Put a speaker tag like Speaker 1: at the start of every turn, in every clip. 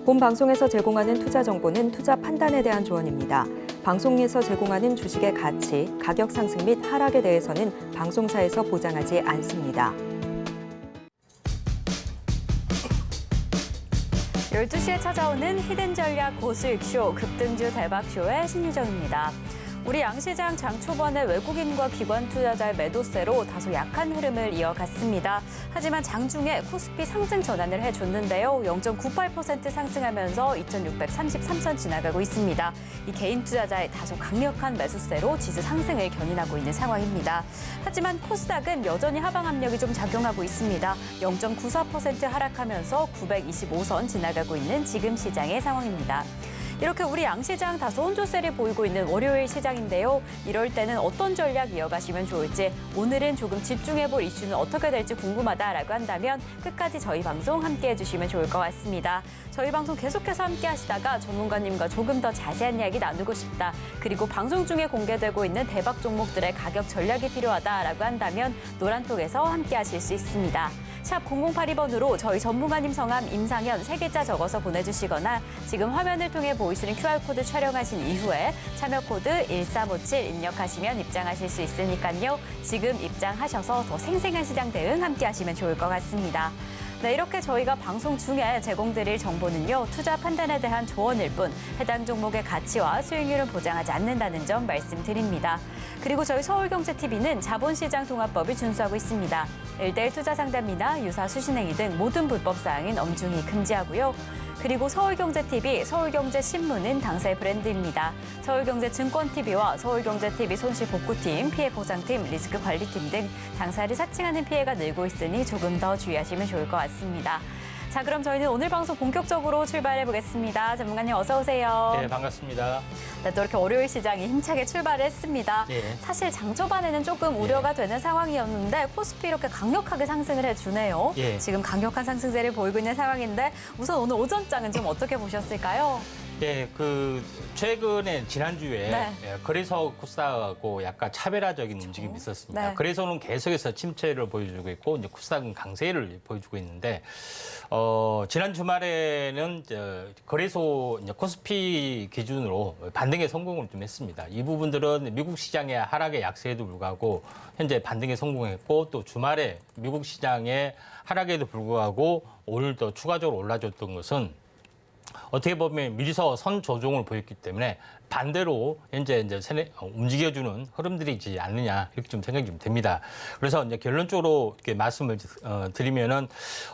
Speaker 1: 본 방송에서 제공하는 투자 정보는 투자 판단에 대한 조언입니다. 방송에서 제공하는 주식의 가치, 가격 상승 및 하락에 대해서는 방송사에서 보장하지 않습니다.
Speaker 2: 12시에 찾아오는 히든 전략 고수익쇼 급등주 대박쇼의 신유정입니다. 우리 양시장 장 초반에 외국인과 기관 투자자의 매도세로 다소 약한 흐름을 이어갔습니다. 하지만 장중에 코스피 상승 전환을 해줬는데요. 0.98% 상승하면서 2633선 지나가고 있습니다. 이 개인 투자자의 다소 강력한 매수세로 지수 상승을 견인하고 있는 상황입니다. 하지만 코스닥은 여전히 하방 압력이 좀 작용하고 있습니다. 0.94% 하락하면서 925선 지나가고 있는 지금 시장의 상황입니다. 이렇게 우리 양시장 다소 혼조세를 보이고 있는 월요일 시장인데요. 이럴 때는 어떤 전략 이어가시면 좋을지, 오늘은 조금 집중해볼 이슈는 어떻게 될지 궁금하다라고 한다면 끝까지 저희 방송 함께해 주시면 좋을 것 같습니다. 저희 방송 계속해서 함께 하시다가 전문가님과 조금 더 자세한 이야기 나누고 싶다. 그리고 방송 중에 공개되고 있는 대박 종목들의 가격 전략이 필요하다라고 한다면 노란톡에서 함께 하실 수 있습니다. 샵 0082번으로 저희 전문가님 성함 임상현 3글자 적어서 보내주시거나 지금 화면을 통해 보이시는 QR코드 촬영하신 이후에 참여코드 1357 입력하시면 입장하실 수 있으니까요. 지금 입장하셔서 더 생생한 시장 대응 함께 하시면 좋을 것 같습니다. 네, 이렇게 저희가 방송 중에 제공드릴 정보는요. 투자 판단에 대한 조언일 뿐 해당 종목의 가치와 수익률은 보장하지 않는다는 점 말씀드립니다. 그리고 저희 서울경제TV는 자본시장 통합법을 준수하고 있습니다. 1:1 투자 상담이나 유사 수신행위 등 모든 불법 사항은 엄중히 금지하고요. 그리고 서울경제TV, 서울경제신문은 당사의 브랜드입니다. 서울경제증권TV와 서울경제TV 손실복구팀, 피해보상팀, 리스크관리팀 등 당사를 사칭하는 피해가 늘고 있으니 조금 더 주의하시면 좋을 것 같습니다. 자, 그럼 저희는 오늘 방송 본격적으로 출발해 보겠습니다. 전문가님 어서 오세요.
Speaker 3: 네, 반갑습니다.
Speaker 2: 네, 또 이렇게 월요일 시장이 힘차게 출발을 했습니다.
Speaker 3: 예.
Speaker 2: 사실 장 초반에는 조금 우려가 되는 상황이었는데 코스피 이렇게 강력하게 상승을 해주네요.
Speaker 3: 예.
Speaker 2: 지금 강력한 상승세를 보이고 있는 상황인데 우선 오늘 오전장은 좀 어떻게 보셨을까요?
Speaker 3: 네, 최근에 지난주에
Speaker 2: 네.
Speaker 3: 거래소 코스닥하고 약간 차별화적인 움직임이 있었습니다.
Speaker 2: 네.
Speaker 3: 거래소는 계속해서 침체를 보여주고 있고 이제 코스닥은 강세를 보여주고 있는데 지난 주말에는 거래소 이제 코스피 기준으로 반등에 성공을 좀 했습니다. 이 부분들은 미국 시장의 하락의 약세에도 불구하고 현재 반등에 성공했고 또 주말에 미국 시장의 하락에도 불구하고 오늘 더 추가적으로 올라줬던 것은 어떻게 보면 미리서 선 조정을 보였기 때문에 반대로 현재 이제 움직여주는 흐름들이지 않느냐 이렇게 좀 생각이 좀 됩니다. 그래서 이제 결론적으로 이렇게 말씀을 드리면은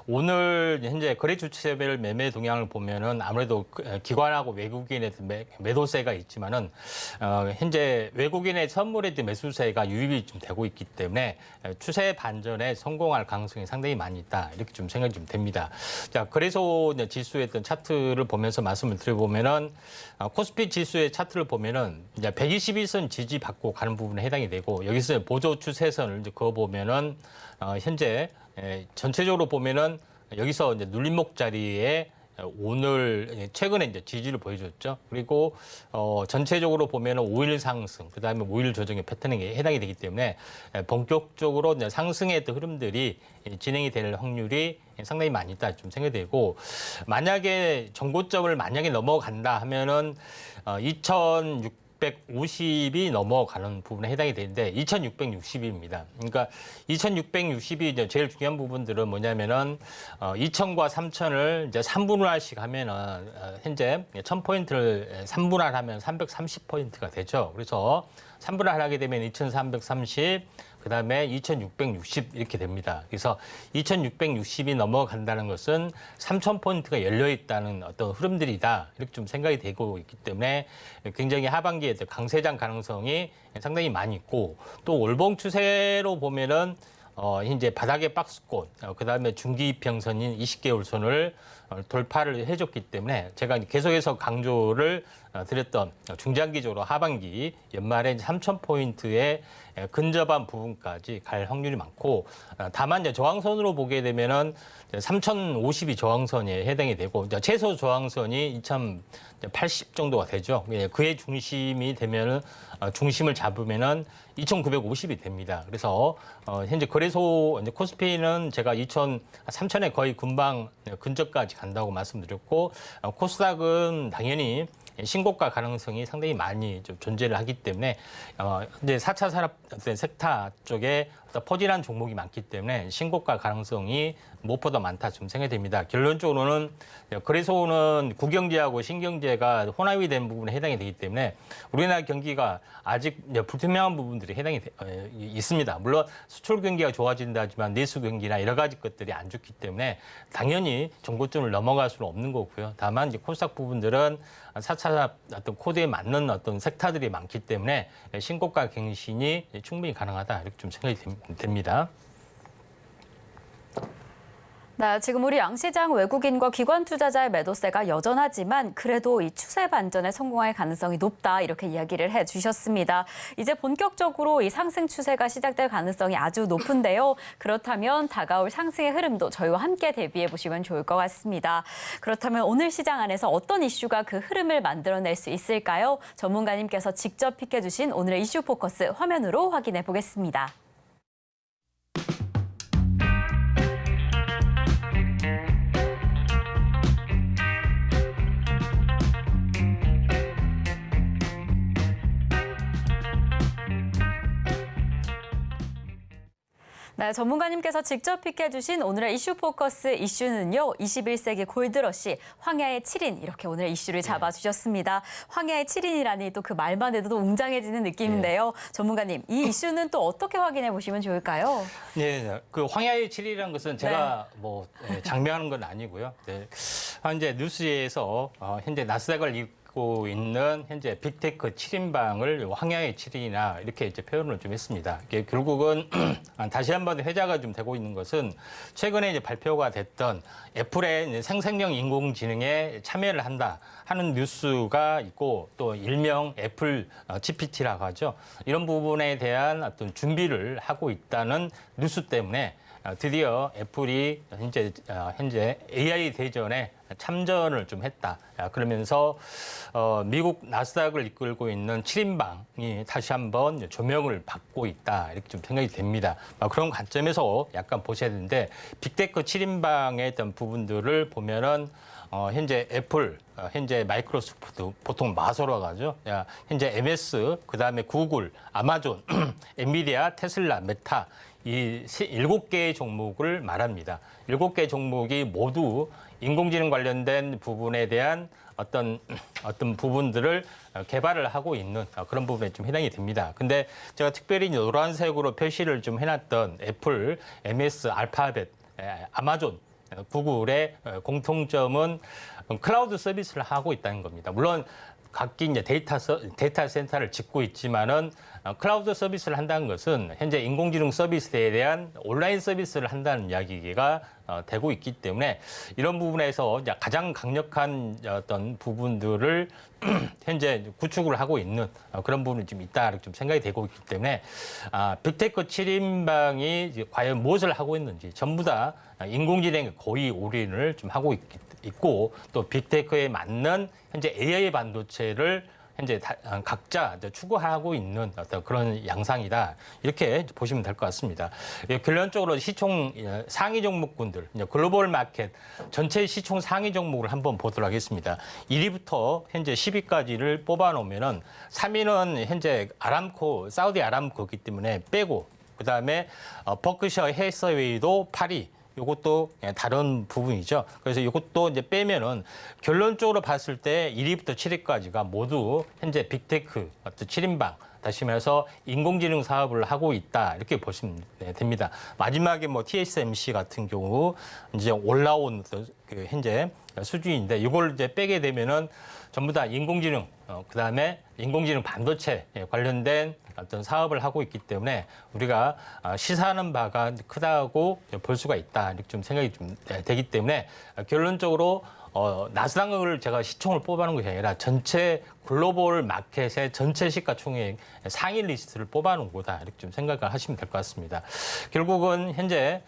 Speaker 3: 오늘 현재 거래 주체별 매매 동향을 보면은 아무래도 기관하고 외국인의 매도세가 있지만은 현재 외국인의 선물에 대한 매수세가 유입이 좀 되고 있기 때문에 추세 반전에 성공할 가능성이 상당히 많이 있다 이렇게 좀 생각이 좀 됩니다. 자, 거래소 지수의 어떤 차트를 보면서 말씀을 드려보면은 코스피 지수의 차트를 보면은 이제 121선 지지받고 가는 부분에 해당이 되고 여기서 보조 추세선을 이제 그어 보면은 현재 전체적으로 보면은 여기서 이제 눌림목 자리에 오늘 최근에 이제 지지를 보여줬죠. 그리고 전체적으로 보면은 5일 상승, 그다음에 5일 조정의 패턴에 해당이 되기 때문에 본격적으로 이제 상승의 흐름들이 진행이 될 확률이 상당히 많이 있다 좀 생각되고 만약에 정고점을 넘어간다 하면은 2650이 넘어가는 부분에 해당이 되는데 2660입니다. 그러니까 2660이 이제 제일 중요한 부분들은 뭐냐면은 2000과 3000을 이제 3분할씩 하면은 현재 1000포인트를 3분할 하면 330포인트가 되죠. 그래서 3분할 하게 되면 2330 그다음에 2660 이렇게 됩니다. 그래서 2660이 넘어간다는 것은 3000포인트가 열려 있다는 어떤 흐름들이다. 이렇게 좀 생각이 되고 있기 때문에 굉장히 하반기에 강세장 가능성이 상당히 많이 있고 또 월봉 추세로 보면은 이제 바닥의 박스권, 그다음에 중기 이평선인 20개월 선을 돌파를 해줬기 때문에 제가 계속해서 강조를 드렸던 중장기적으로 하반기 연말에 3,000포인트의 근접한 부분까지 갈 확률이 많고 다만 이제 저항선으로 보게 되면은 3,050이 저항선에 해당이 되고 최소 저항선이 2,080 정도가 되죠. 그의 중심이 되면은 중심을 잡으면은 2,950이 됩니다. 그래서 현재 거래소 이제 코스피는 제가 3,000에 거의 금방 근접까지 간다고 말씀드렸고 코스닥은 당연히 신고가 가능성이 상당히 많이 좀 존재를 하기 때문에 이제 4차 산업 섹터 쪽에 포진한 종목이 많기 때문에 신고가 가능성이 무엇보다 많다 좀 생각이 됩니다. 결론적으로는 거래소는 구경제하고 신경제가 혼합이 된 부분에 해당이 되기 때문에 우리나라 경기가 아직 불투명한 부분들이 해당이 있습니다. 물론 수출 경기가 좋아진다지만 내수 경기나 여러 가지 것들이 안 좋기 때문에 당연히 정고점을 넘어갈 수는 없는 거고요. 다만 이제 코스닥 부분들은 4차 어떤 코드에 맞는 어떤 섹터들이 많기 때문에 신고가 갱신이 충분히 가능하다 이렇게 좀 생각이 됩니다.
Speaker 2: 네, 지금 우리 양시장 외국인과 기관 투자자의 매도세가 여전하지만 그래도 이 추세 반전에 성공할 가능성이 높다 이렇게 이야기를 해주셨습니다. 이제 본격적으로 이 상승 추세가 시작될 가능성이 아주 높은데요. 그렇다면 다가올 상승의 흐름도 저희와 함께 대비해 보시면 좋을 것 같습니다. 그렇다면 오늘 시장 안에서 어떤 이슈가 그 흐름을 만들어낼 수 있을까요? 전문가님께서 직접 픽해 주신 오늘의 이슈 포커스 화면으로 확인해 보겠습니다. 네, 전문가님께서 직접 픽해주신 오늘의 이슈 포커스 이슈는요. 21세기 골드러시 황야의 7인 이렇게 오늘 이슈를 잡아주셨습니다. 황야의 7인이라니 또 그 말만 해도 웅장해지는 느낌인데요. 전문가님, 이 이슈는 또 어떻게 확인해 보시면 좋을까요?
Speaker 3: 네, 그 황야의 7이라는 것은 제가 뭐 장명하는 건 아니고요. 네. 현재 뉴스에서 현재 나스닥을 고 있는 현재 빅테크 7인방을 황야의 7인이나 이렇게 이제 표현을 좀 했습니다. 이게 결국은 다시 한번 회자가 좀 되고 있는 것은 최근에 이제 발표가 됐던 애플의 이제 생성형 인공지능에 참여를 한다 하는 뉴스가 있고 또 일명 애플 GPT라고 하죠. 이런 부분에 대한 어떤 준비를 하고 있다는 뉴스 때문에 드디어 애플이 현재 AI 대전에 참전을 좀 했다. 그러면서 미국 나스닥을 이끌고 있는 7인방이 다시 한번 조명을 받고 있다. 이렇게 좀 생각이 됩니다. 그런 관점에서 약간 보셔야 되는데 빅테크 7인방의 어떤 부분들을 보면은 현재 애플, 현재 마이크로소프트, 보통 마소라고 하죠. 현재 MS, 그다음에 구글, 아마존, 엔비디아, 테슬라, 메타 이 7개의 종목을 말합니다. 7개 종목이 모두 인공지능 관련된 부분에 대한 어떤 부분들을 개발을 하고 있는 그런 부분에 좀 해당이 됩니다. 근데 제가 특별히 노란색으로 표시를 좀 해놨던 애플, MS, 알파벳, 아마존, 구글의 공통점은 클라우드 서비스를 하고 있다는 겁니다. 물론 각기 이제 데이터 센터를 짓고 있지만은 클라우드 서비스를 한다는 것은 현재 인공지능 서비스에 대한 온라인 서비스를 한다는 이야기가 되고 있기 때문에 이런 부분에서 이제 가장 강력한 어떤 부분들을 현재 구축을 하고 있는 그런 부분이 좀 있다 좀 생각이 되고 있기 때문에 빅테크 7인방이 과연 무엇을 하고 있는지 전부 다 인공지능에 거의 올인을 좀 하고 있고 또 빅테크에 맞는 현재 AI 반도체를 현재 각자 추구하고 있는 어떤 그런 양상이다. 이렇게 보시면 될 것 같습니다. 결론적으로 시총 상위 종목군들, 글로벌 마켓 전체 시총 상위 종목을 한번 보도록 하겠습니다. 1위부터 현재 10위까지를 뽑아놓으면은 3위는 현재 아람코, 사우디 아람코이기 때문에 빼고 그다음에 버크셔 해서웨이도 8위. 이것도 다른 부분이죠. 그래서 이것도 이제 빼면은 결론적으로 봤을 때 1위부터 7위까지가 모두 현재 빅테크 7인방 다시 말해서 인공지능 사업을 하고 있다 이렇게 보시면 됩니다. 마지막에 뭐 TSMC 같은 경우 이제 올라온 그 현재 수준인데 이걸 이제 빼게 되면은 전부 다 인공지능, 그다음에 인공지능 반도체 관련된 어떤 사업을 하고 있기 때문에 우리가 시사하는 바가 크다고 볼 수가 있다. 이렇게 좀 생각이 좀 되기 때문에 결론적으로 나스닥을 제가 시총을 뽑아놓은 것이 아니라 전체 글로벌 마켓의 전체 시가총액 상위 리스트를 뽑아놓은 거다. 이렇게 좀 생각을 하시면 될 것 같습니다. 결국은 현재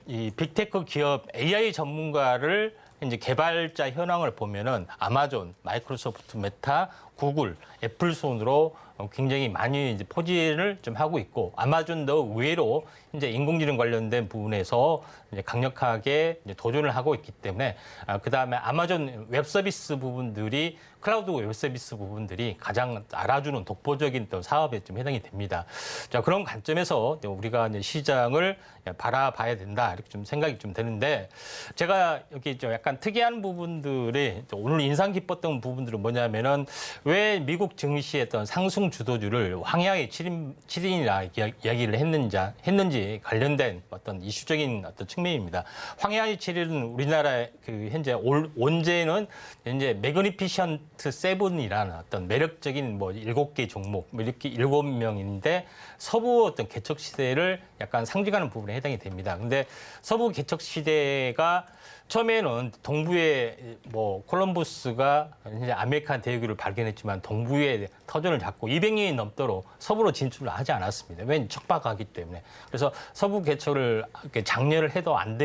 Speaker 3: 이 빅테크 기업 AI 전문가를 이제 개발자 현황을 보면은 아마존, 마이크로소프트, 메타, 구글, 애플 순으로 굉장히 많이 이제 포진을 좀 하고 있고 아마존도 의외로 이제 인공지능 관련된 부분에서 이제 강력하게 이제 도전을 하고 있기 때문에 그 다음에 아마존 웹 서비스 부분들이 클라우드 웹 서비스 부분들이 가장 알아주는 독보적인 또 사업에 좀 해당이 됩니다. 자, 그런 관점에서 우리가 이제 시장을 바라봐야 된다 이렇게 좀 생각이 좀 되는데 제가 여기 좀 약간 특이한 부분들이 오늘 인상 깊었던 부분들은 뭐냐면은 왜 미국 증시의 어떤 상승 주도주를 황야의 7인이라 이야기를 했는지 관련된 어떤 이슈적인 어떤 측면입니다. 황야의 7일은 우리나라의 그 현재 원제는 이제 매그니피션트 7이라는 어떤 매력적인 뭐 7개 종목, 뭐 이렇게 7명인데 서부 어떤 개척 시대를 약간 상징하는 부분에 해당이 됩니다. 근데 서부 개척 시대가 처음에는 동부에 뭐 콜럼버스가 이제 아메리칸 대륙을 발견했지만 동부에 터전을 잡고 200년이 넘도록 서부로 진출을 하지 않았습니다. 왜냐하면 척박하기 때문에. 그래서 서부 개척을 장려를 해도 안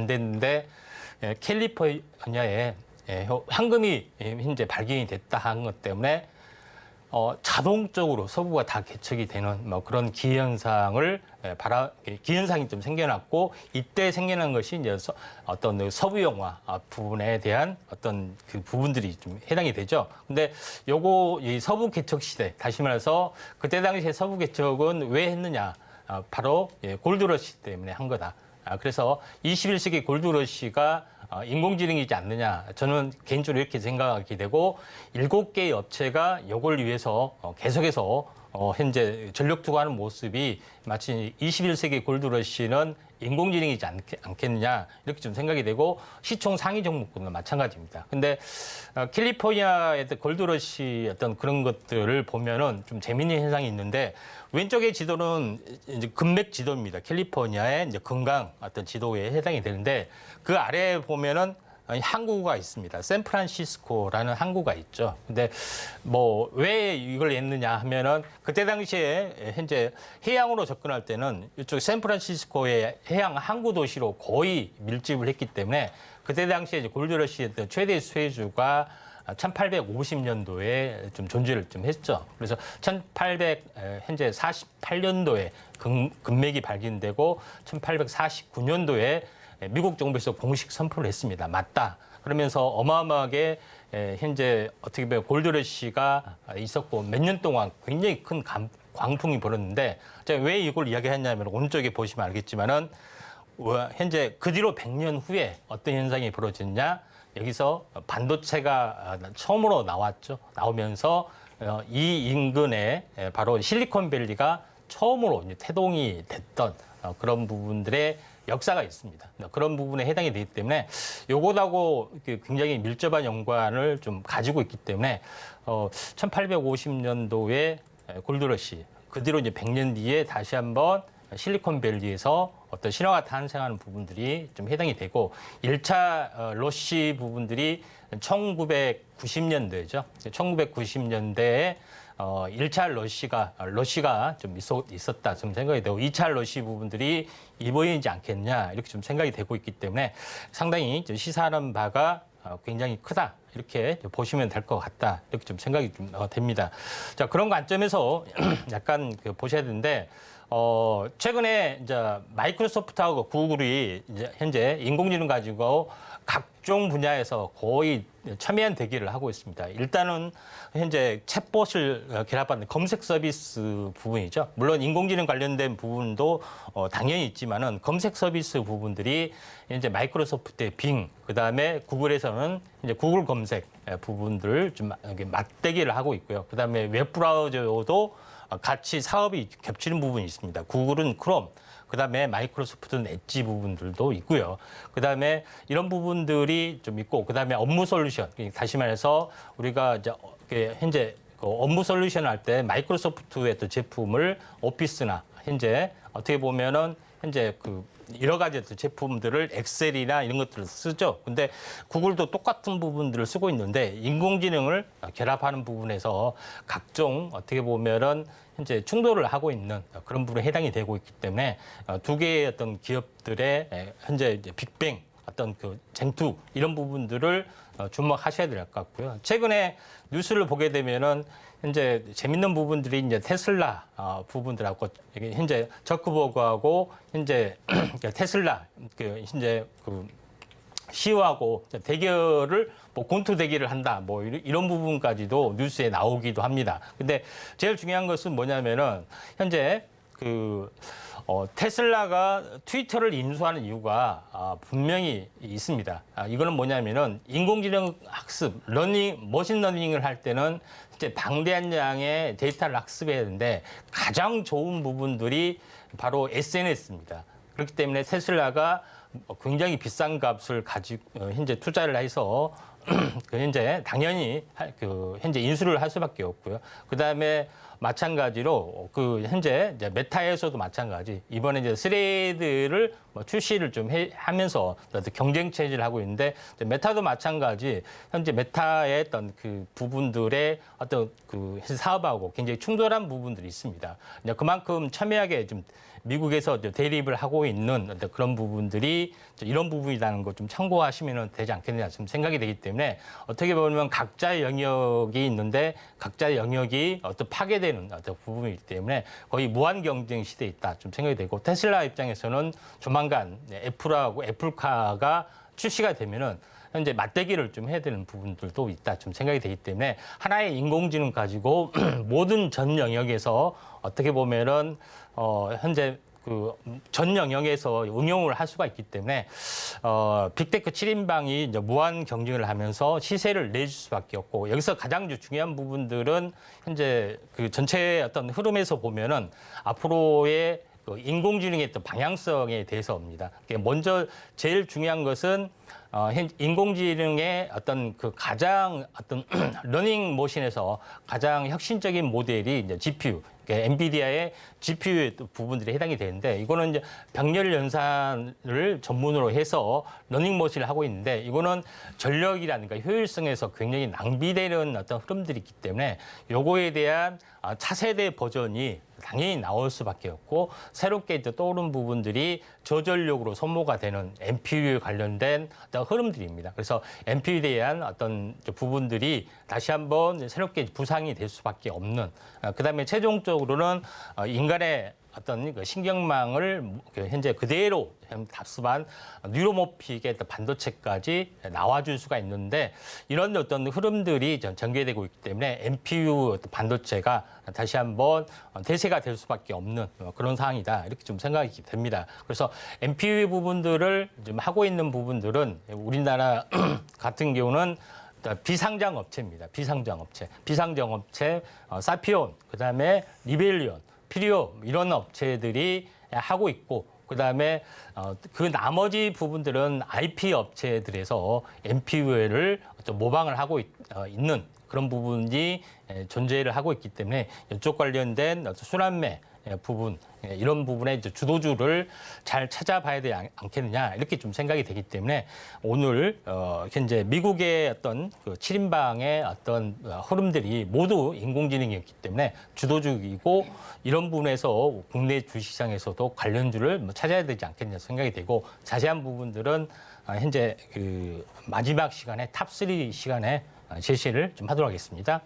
Speaker 3: 됐는데 캘리포니아에 황금이 현재 발견이 됐다 한 것 때문에 자동적으로 서부가 다 개척이 되는 뭐 그런 기현상이 좀 생겨났고 이때 생겨난 것이 이제 어떤 서부 영화 부분에 대한 어떤 그 부분들이 좀 해당이 되죠. 근데 이 서부 개척 시대 다시 말해서 그때 당시에 서부 개척은 왜 했느냐? 바로 골드러시 때문에 한 거다. 그래서 21세기 골드러시가 인공지능이지 않느냐. 저는 개인적으로 이렇게 생각하게 되고 7개의 업체가 이걸 위해서 계속해서 현재 전력 투구하는 모습이 마치 21세기 골드러시는 인공지능이지 않겠느냐 이렇게 좀 생각이 되고 시총 상위 종목군도 마찬가지입니다. 근데 캘리포니아의 골드러시 어떤 그런 것들을 보면은 좀 재미있는 현상이 있는데 왼쪽의 지도는 이제 금맥 지도입니다. 캘리포니아의 이제 금강 어떤 지도에 해당이 되는데 그 아래에 보면은 항구가 있습니다. 샌프란시스코라는 항구가 있죠. 근데 뭐 왜 이걸 했느냐 하면은 그때 당시에 현재 해양으로 접근할 때는 이쪽 샌프란시스코의 해양 항구 도시로 거의 밀집을 했기 때문에 그때 당시에 이제 골드러시의 최대 수혜주가 1850년도에 좀 존재를 좀 했죠. 그래서 현재 48년도에 금맥이 발견되고 1849년도에 미국 정부에서 공식 선포를 했습니다. 맞다. 그러면서 어마어마하게 현재 어떻게 보면 골드러시가 있었고 몇 년 동안 굉장히 큰 광풍이 불었는데 제가 왜 이걸 이야기했냐면 오른쪽에 보시면 알겠지만은 현재 그 뒤로 100년 후에 어떤 현상이 벌어졌냐? 여기서 반도체가 처음으로 나왔죠. 나오면서 이 인근에 바로 실리콘밸리가 처음으로 이제 태동이 됐던 그런 부분들의 역사가 있습니다. 그런 부분에 해당이 되기 때문에 요것하고 굉장히 밀접한 연관을 좀 가지고 있기 때문에 1850년도에 골드러시 그 뒤로 이제 100년 뒤에 다시 한번 실리콘밸리에서 어떤 신화가 탄생하는 부분들이 좀 해당이 되고 1차 러시 부분들이 1990년대죠. 1990년대에 1차 러시가 좀 있었다 좀 생각이 되고 2차 러시 부분들이 이번이지 않겠냐 이렇게 좀 생각이 되고 있기 때문에 상당히 시사하는 바가 굉장히 크다 이렇게 보시면 될 것 같다 이렇게 좀 생각이 좀 됩니다. 자 그런 관점에서 약간 보셔야 되는데 최근에 이제 마이크로소프트하고 구글이 이제 현재 인공지능 가지고 각종 분야에서 거의 첨예한 대결을 하고 있습니다. 일단은 현재 챗봇을 결합하는 검색 서비스 부분이죠. 물론 인공지능 관련된 부분도 당연히 있지만은 검색 서비스 부분들이 이제 마이크로소프트의 빙, 그 다음에 구글에서는 이제 구글 검색 부분들을 좀 맞대결을 하고 있고요. 그 다음에 웹브라우저도 같이 사업이 겹치는 부분이 있습니다. 구글은 크롬, 그다음에 마이크로소프트는 엣지 부분들도 있고요. 그다음에 이런 부분들이 좀 있고, 그다음에 업무 솔루션, 다시 말해서 우리가 이제 현재 업무 솔루션을 할 때 마이크로소프트의 또 제품을 오피스나 현재 어떻게 보면은 현재 여러 가지 제품들을 엑셀이나 이런 것들을 쓰죠. 근데 구글도 똑같은 부분들을 쓰고 있는데 인공지능을 결합하는 부분에서 각종 어떻게 보면은 현재 충돌을 하고 있는 그런 부분에 해당이 되고 있기 때문에 두 개의 어떤 기업들의 현재 이제 빅뱅 어떤 쟁투 이런 부분들을 주목하셔야 될 것 같고요. 최근에 뉴스를 보게 되면은 현재 재밌는 부분들이 이제 테슬라 부분들하고 현재 저크버그하고 현재 테슬라 현재 CEO하고 대결을 권투 대결을 한다 이런 부분까지도 뉴스에 나오기도 합니다. 근데 제일 중요한 것은 뭐냐면은 현재 테슬라가 트위터를 인수하는 이유가 분명히 있습니다. 이거는 뭐냐면은 인공지능 학습, 머신러닝을 할 때는 이제 방대한 양의 데이터를 학습해야 되는데 가장 좋은 부분들이 바로 SNS입니다. 그렇기 때문에 테슬라가 굉장히 비싼 값을 가지고 현재 투자를 해서 현재 당연히 현재 인수를 할 수밖에 없고요. 그다음에 마찬가지로 현재 이제 메타에서도 마찬가지 이번에 이제 스레드를 출시를 좀 하면서 경쟁 체제를 하고 있는데 메타도 마찬가지 현재 메타의 어떤 부분들의 어떤 사업하고 굉장히 충돌한 부분들이 있습니다. 그만큼 첨예하게 좀 미국에서 대립을 하고 있는 그런 부분들이 이런 부분이라는 거 좀 참고하시면 되지 않겠느냐 좀 생각이 되기 때문에 어떻게 보면 각자의 영역이 있는데 각자의 영역이 어떤 파괴되는 어떤 부분이기 때문에 거의 무한 경쟁 시대에 있다 좀 생각이 되고 테슬라 입장에서는 조만간 애플카가 출시가 되면은 현재 맞대기를 좀 해야 되는 부분들도 있다 좀 생각이 되기 때문에 하나의 인공지능 가지고 모든 전 영역에서 어떻게 보면은 현재 전 영역에서 응용을 할 수가 있기 때문에 빅테크 7인방이 이제 무한 경쟁을 하면서 시세를 내줄 수밖에 없고 여기서 가장 중요한 부분들은 현재 전체의 어떤 흐름에서 보면은 앞으로의 인공지능의 어떤 방향성에 대해서입니다. 먼저 제일 중요한 것은 인공지능의 어떤 가장 어떤 러닝 머신에서 가장 혁신적인 모델이 이제 GPU, 엔비디아의 GPU의 부분들이 해당이 되는데 이거는 이제 병렬 연산을 전문으로 해서 러닝 머신을 하고 있는데 이거는 전력이라든가 효율성에서 굉장히 낭비되는 어떤 흐름들이 있기 때문에 요거에 대한 차세대 버전이 당연히 나올 수밖에 없고 새롭게 이제 떠오른 부분들이 저전력으로 소모가 되는 NPU 관련된 어떤 흐름들입니다. 그래서 NPU에 대한 어떤 부분들이 다시 한번 새롭게 부상이 될 수밖에 없는 그다음에 최종적으로는 인간의 어떤 신경망을 현재 그대로 답습한 뉴로모픽의 반도체까지 나와줄 수가 있는데 이런 어떤 흐름들이 전개되고 있기 때문에 NPU 반도체가 다시 한번 대세가 될 수밖에 없는 그런 상황이다 이렇게 좀 생각이 됩니다. 그래서 NPU 부분들을 좀 하고 있는 부분들은 우리나라 같은 경우는 비상장 업체입니다. 비상장 업체, 사피온, 그다음에 리벨리온, 피리오 이런 업체들이 하고 있고 그다음에 그 나머지 부분들은 IP 업체들에서 NPU를 모방을 하고 있는 그런 부분이 존재를 하고 있기 때문에 이쪽 관련된 순환매 부분 이런 부분에 이제 주도주를 잘 찾아봐야 되지 않겠느냐 이렇게 좀 생각이 되기 때문에 오늘 현재 미국의 어떤 7인방의 어떤 흐름들이 모두 인공지능이었기 때문에 주도주이고 이런 부분에서 국내 주식시장에서도 관련주를 찾아야 되지 않겠냐 생각이 되고 자세한 부분들은 현재 마지막 시간에 탑3 시간에 제시를 좀 하도록 하겠습니다.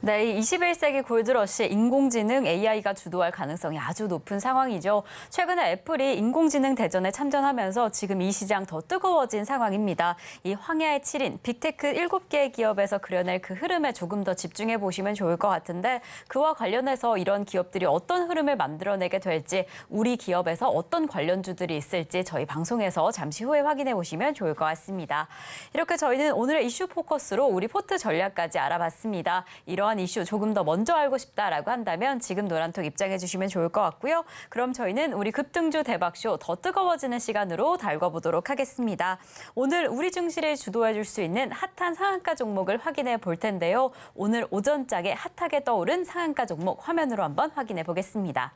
Speaker 2: 네, 이 21세기 골드러시 인공지능 AI가 주도할 가능성이 아주 높은 상황이죠. 최근에 애플이 인공지능 대전에 참전하면서 지금 이 시장 더 뜨거워진 상황입니다. 이 황야의 7인, 빅테크 7개의 기업에서 그려낼 그 흐름에 조금 더 집중해 보시면 좋을 것 같은데 그와 관련해서 이런 기업들이 어떤 흐름을 만들어내게 될지 우리 기업에서 어떤 관련주들이 있을지 저희 방송에서 잠시 후에 확인해 보시면 좋을 것 같습니다. 이렇게 저희는 오늘의 이슈 포커스로 우리 포트 전략까지 알아봤습니다. 이런 이러한 이슈 조금 더 먼저 알고 싶다라고 한다면 지금 노란톡 입장해 주시면 좋을 것 같고요. 그럼 저희는 우리 급등주 대박쇼 더 뜨거워지는 시간으로 달궈보도록 하겠습니다. 오늘 우리 증시를 주도해 줄 수 있는 핫한 상한가 종목을 확인해 볼 텐데요. 오늘 오전장에 핫하게 떠오른 상한가 종목 화면으로 한번 확인해 보겠습니다.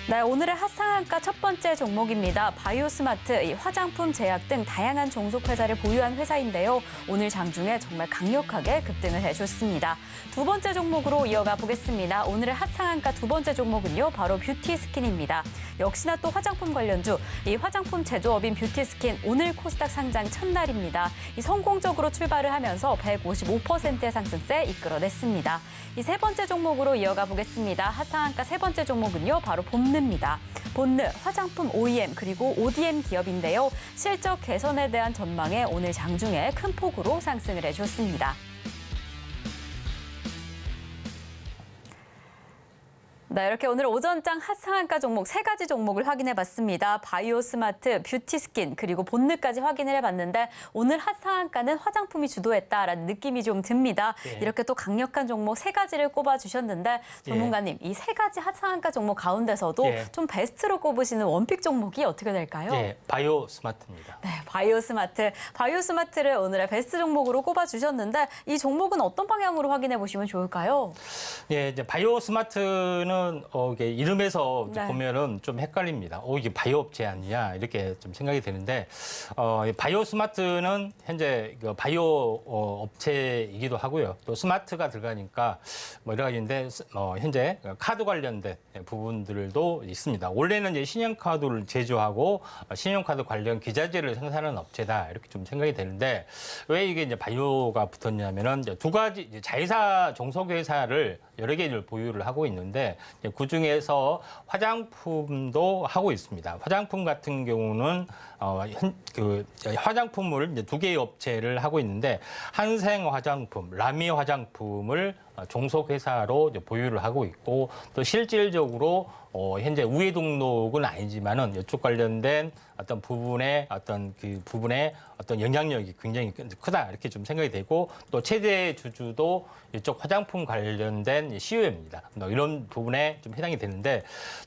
Speaker 2: 네, 오늘의 핫상한가 첫 번째 종목입니다. 바이오스마트, 화장품, 제약 등 다양한 종속회사를 보유한 회사인데요. 오늘 장중에 정말 강력하게 급등을 해줬습니다. 두 번째 종목으로 이어가 보겠습니다. 오늘의 핫상한가 두 번째 종목은요, 바로 뷰티스킨입니다. 역시나 또 화장품 관련주, 이 화장품 제조업인 뷰티스킨 오늘 코스닥 상장 첫날입니다. 이 성공적으로 출발을 하면서 155%의 상승세 이끌어냈습니다. 이 세 번째 종목으로 이어가 보겠습니다. 핫상한가 세 번째 종목은요, 바로 본느입니다. 본느, 화장품 OEM 그리고 ODM 기업인데요. 실적 개선에 대한 전망에 오늘 장중에 큰 폭으로 상승을 해줬습니다. 네, 이렇게 오늘 오전장 핫상한가 종목 세 가지 종목을 확인해봤습니다. 바이오스마트, 뷰티스킨, 그리고 본느까지 확인을 해봤는데 오늘 핫상한가는 화장품이 주도했다라는 느낌이 좀 듭니다.
Speaker 3: 예.
Speaker 2: 이렇게 또 강력한 종목 세 가지를 꼽아주셨는데 전문가님, 이 세 가지 핫상한가 종목 가운데서도
Speaker 3: 예.
Speaker 2: 좀 베스트로 꼽으시는 원픽 종목이 어떻게 될까요?
Speaker 3: 예, 바이오스마트입니다.
Speaker 2: 네, 바이오스마트. 바이오스마트를 오늘의 베스트 종목으로 꼽아주셨는데 이 종목은 어떤 방향으로 확인해 보시면 좋을까요?
Speaker 3: 예, 이제 바이오스마트는 이게 이름에서
Speaker 2: 네.
Speaker 3: 보면은 좀 헷갈립니다. 이게 바이오 업체 아니냐 이렇게 좀 생각이 되는데 이 바이오스마트는 현재 그 바이오 업체이기도 하고요. 또 스마트가 들어가니까 뭐 여러 가지인데 현재 카드 관련된 부분들도 있습니다. 원래는 이제 신용카드를 제조하고 신용카드 관련 기자재를 생산하는 업체다 이렇게 좀 생각이 되는데 왜 이게 이제 바이오가 붙었냐면은 이제 두 가지 이제 자회사 종속회사를 여러 개를 보유를 하고 있는데 그 중에서 화장품도 하고 있습니다. 화장품 같은 경우는 화장품을 이제 두 개의 업체를 하고 있는데 한생 화장품, 라미 화장품을 종속회사로 이제 보유를 하고 있고 또 실질적으로 현재 우회 등록은 아니지만은 이쪽 관련된 어떤 부분의 영향력이 굉장히 크다 이렇게 좀 생각이 되고 또 최대 주주도 이쪽 화장품 관련된 CEO입니다. 이런 부분에 좀 해당이 되는데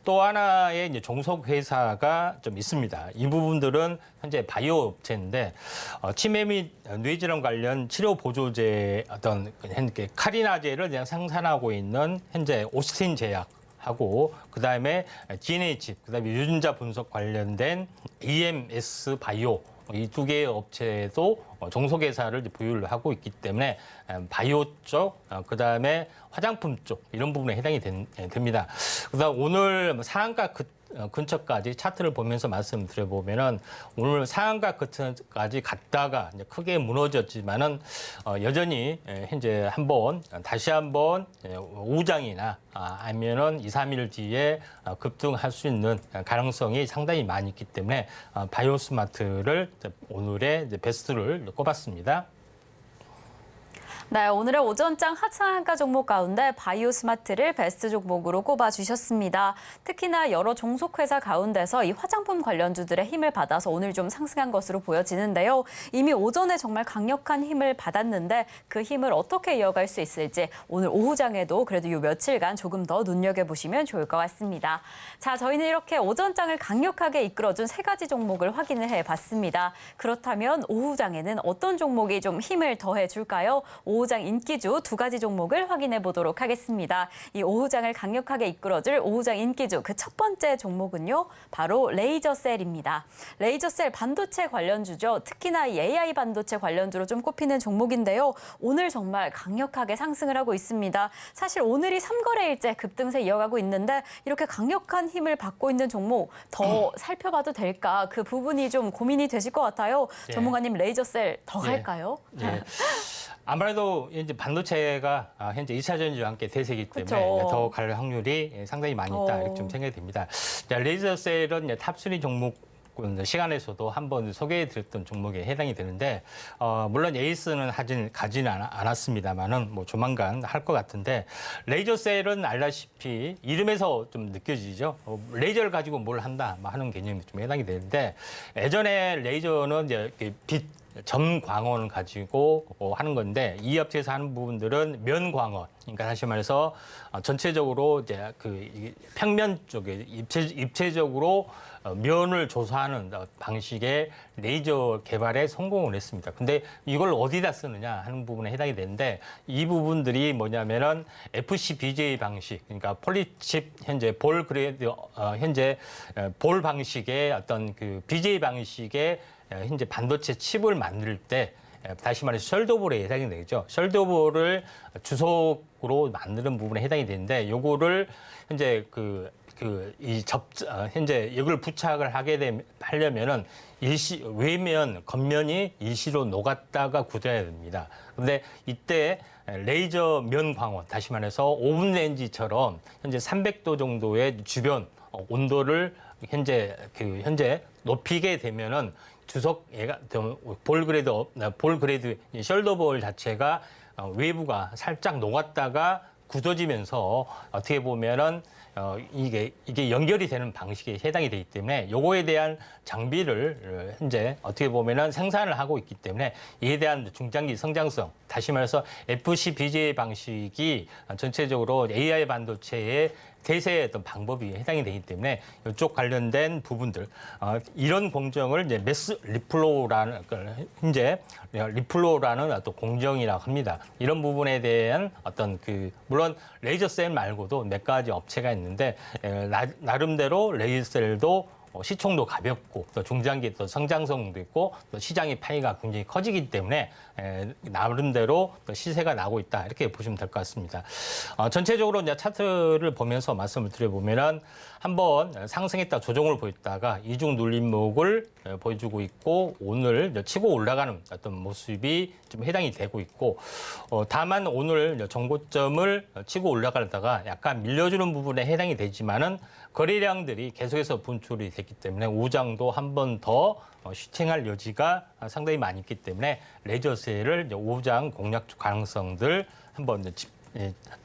Speaker 3: 또 하나의 이제 종속회사가 좀 있습니다. 이 부분들은 현재 바이오 업체인데 치매 및 뇌질환 관련 치료 보조제 카리나제를 그냥 생산하고 있는 현재 오스틴 제약. 하고 그다음에 DNA 칩, 그다음에 유전자 분석 관련된 EMS 바이오 이 두 개의 업체도 종속회사를 보유를 하고 있기 때문에 바이오 쪽, 그다음에 화장품 쪽 이런 부분에 해당이 됩니다. 그다음 오늘 상한가 근처까지 차트를 보면서 말씀드려보면은 오늘 상한가 근처까지 갔다가 이제 크게 무너졌지만은 여전히 현재 다시 한번 오후장이나 아니면은 2, 3일 뒤에 급등할 수 있는 가능성이 상당히 많이 있기 때문에 바이오스마트를 오늘의 이제 베스트를 꼽았습니다.
Speaker 2: 네, 오늘의 오전장 핫상한가 종목 가운데 바이오스마트를 베스트 종목으로 꼽아주셨습니다. 특히나 여러 종속회사 가운데서 이 화장품 관련주들의 힘을 받아서 오늘 좀 상승한 것으로 보여지는데요. 이미 오전에 정말 강력한 힘을 받았는데 그 힘을 어떻게 이어갈 수 있을지 오늘 오후장에도 그래도 이 며칠간 조금 더 눈여겨보시면 좋을 것 같습니다. 자, 저희는 이렇게 오전장을 강력하게 이끌어준 세 가지 종목을 확인을 해봤습니다. 그렇다면 오후장에는 어떤 종목이 좀 힘을 더해줄까요? 오후장 인기주 두 가지 종목을 확인해 보도록 하겠습니다. 이 오후장을 강력하게 이끌어줄 오후장 인기주 그 첫 번째 종목은요. 바로 레이저셀입니다. 레이저셀 반도체 관련주죠. 특히나 이 AI 반도체 관련주로 좀 꼽히는 종목인데요. 오늘 정말 강력하게 상승을 하고 있습니다. 사실 오늘이 3거래일째 급등세 이어가고 있는데 이렇게 강력한 힘을 받고 있는 종목 더 살펴봐도 될까? 그 부분이 좀 고민이 되실 것 같아요.
Speaker 3: 예.
Speaker 2: 전문가님 레이저셀 더 갈까요?
Speaker 3: 예. 아무래도 이제 반도체가 현재 2차 전지와 함께 대세이기 때문에
Speaker 2: 그쵸.
Speaker 3: 더 갈 확률이 상당히 많이 있다 이렇게 좀 생각이 됩니다. 레이저셀은 탑3 종목 시간에서도 한번 소개해드렸던 종목에 해당이 되는데 물론 에이스는 가지는 않았습니다만은 뭐 조만간 할 것 같은데 레이저셀은 알다시피 이름에서 좀 느껴지죠. 레이저를 가지고 뭘 한다 하는 개념이 좀 해당이 되는데 예전에 레이저는 이제 빛 점광원을 가지고 하는 건데 이 업체에서 하는 부분들은 면광원, 그러니까 다시 말해서 전체적으로 이제 그 평면 쪽에 입체적으로 면을 조사하는 방식의 레이저 개발에 성공을 했습니다. 근데 이걸 어디다 쓰느냐 하는 부분에 해당이 되는데 이 부분들이 뭐냐면은 FC BJ 방식, 그러니까 폴리칩 현재 볼 그레이드 현재 볼 방식의 어떤 그 BJ 방식의 현재 반도체 칩을 만들 때 다시 말해서 셜더볼에 해당이 되죠. 셜더볼을 주석으로 만드는 부분에 해당이 되는데 요거를 현재 현재 이걸 부착을 하려면은 외면, 겉면이 일시로 녹았다가 굳어야 됩니다. 그런데 이때 레이저 면 광원, 다시 말해서 오븐 레인지처럼 현재 300도 정도의 주변 온도를 현재 높이게 되면은 주석 볼 그레이드 셜더볼 자체가 외부가 살짝 녹았다가 굳어지면서 어떻게 보면은 이게 연결이 되는 방식에 해당이 되기 때문에 요거에 대한 장비를 현재 어떻게 보면은 생산을 하고 있기 때문에 이에 대한 중장기 성장성, 다시 말해서 FC BJ 방식이 전체적으로 AI 반도체의 대세의 어떤 방법이 해당이 되기 때문에 이쪽 관련된 부분들 이런 공정을 이제 매스 리플로우라는 현재 리플로우라는 어떤 공정이라고 합니다. 이런 부분에 대한 어떤 물론 레이저셀 말고도 몇 가지 업체가 있는데 나름대로 레이저셀도 시총도 가볍고 또 중장기 또 성장성도 있고 또 시장의 파이가 굉장히 커지기 때문에 나름대로 또 시세가 나고 있다 이렇게 보시면 될 것 같습니다. 전체적으로 이제 차트를 보면서 말씀을 드려보면은 한번 상승했다 조정을 보였다가 이중 눌림목을 보여주고 있고 오늘 치고 올라가는 어떤 모습이 좀 해당이 되고 있고 다만 오늘 정고점을 치고 올라가다가 약간 밀려주는 부분에 해당이 되지만은 거래량들이 계속해서 분출이 됐기 때문에 우장도 한 번 더 슈팅할 여지가 상당히 많이 있기 때문에 레이저셀을 우장 공략 가능성들 한번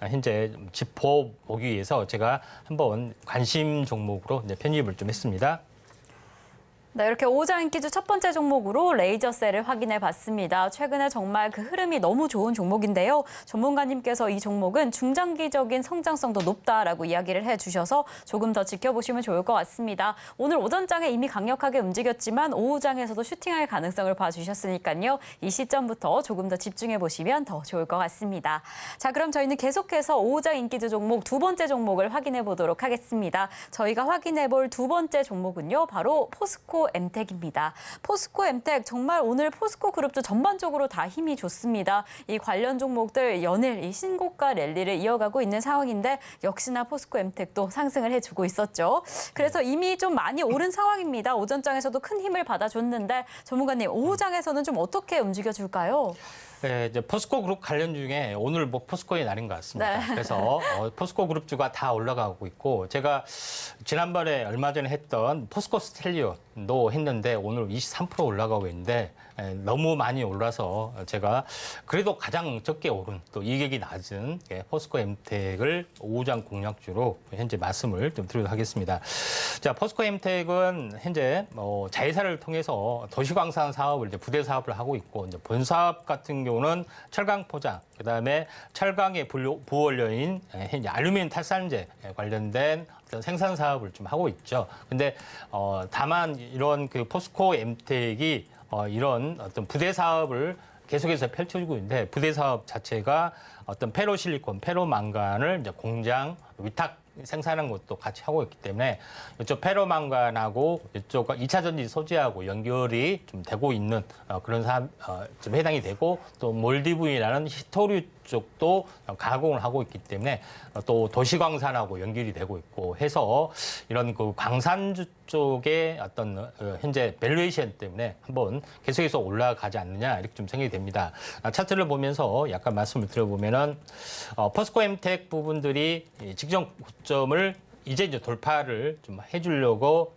Speaker 3: 현재 짚어보기 위해서 제가 한번 관심 종목으로 편입을 좀 했습니다.
Speaker 2: 네, 이렇게 5장 인기주 첫 번째 종목으로 레이저셀을 확인해 봤습니다. 최근에 정말 그 흐름이 너무 좋은 종목인데요. 전문가님께서 이 종목은 중장기적인 성장성도 높다라고 이야기를 해주셔서 조금 더 지켜보시면 좋을 것 같습니다. 오늘 오전장에 이미 강력하게 움직였지만 오후장에서도 슈팅할 가능성을 봐주셨으니까요. 이 시점부터 조금 더 집중해 보시면 더 좋을 것 같습니다. 자, 그럼 저희는 계속해서 5장 인기주 종목 두 번째 종목을 확인해 보도록 하겠습니다. 저희가 확인해 볼 두 번째 종목은요. 바로 포스코 엠텍입니다. 포스코 엠텍 정말 오늘 포스코 그룹도 전반적으로 다 힘이 좋습니다. 이 관련 종목들 연일 이 신고가 랠리를 이어가고 있는 상황인데 역시나 포스코 엠텍도 상승을 해주고 있었죠. 그래서 이미 좀 많이 오른 상황입니다. 오전장에서도 큰 힘을 받아줬는데 전문가님 오후장에서는 좀 어떻게 움직여줄까요?
Speaker 3: 네, 이제 포스코 그룹 관련 중에 오늘 포스코의 날인 것 같습니다.
Speaker 2: 네.
Speaker 3: 그래서 포스코 그룹주가 다 올라가고 있고 제가 지난번에 얼마 전에 했던 포스코 스텔리온도 했는데 오늘 23% 올라가고 있는데 너무 많이 올라서 제가 그래도 가장 적게 오른 또 이격이 낮은 포스코 엠텍을 오후장 공략주로 현재 말씀을 좀 드리도록 하겠습니다. 자, 포스코 엠텍은 현재 자회사를 통해서 도시광산 사업을 이제 부대 사업을 하고 있고 이제 본 사업 같은 경우는 철강 포장, 그다음에 철강의 부원료인 현재 알루미늄 탈산제 관련된 어떤 생산 사업을 좀 하고 있죠. 근데 다만 이런 그 포스코 엠텍이 이런 어떤 부대 사업을 계속해서 펼쳐지고 있는데 부대 사업 자체가 어떤 페로실리콘, 페로망간을 이제 공장 위탁 생산하는 것도 같이 하고 있기 때문에 이쪽 페로망간하고 이쪽 2차 전지 소재하고 연결이 좀 되고 있는 그런 사업 좀 해당이 되고 또 몰디브이라는 히토류 쪽도 가공을 하고 있기 때문에 또 도시광산하고 연결이 되고 있고 해서 이런 그 광산주 쪽의 어떤 현재 밸류에이션 때문에 한번 계속해서 올라가지 않느냐 이렇게 좀 생각이 됩니다. 차트를 보면서 약간 말씀을 드려보면은 포스코 엠텍 부분들이 직전 고점을 이제 돌파를 좀 해주려고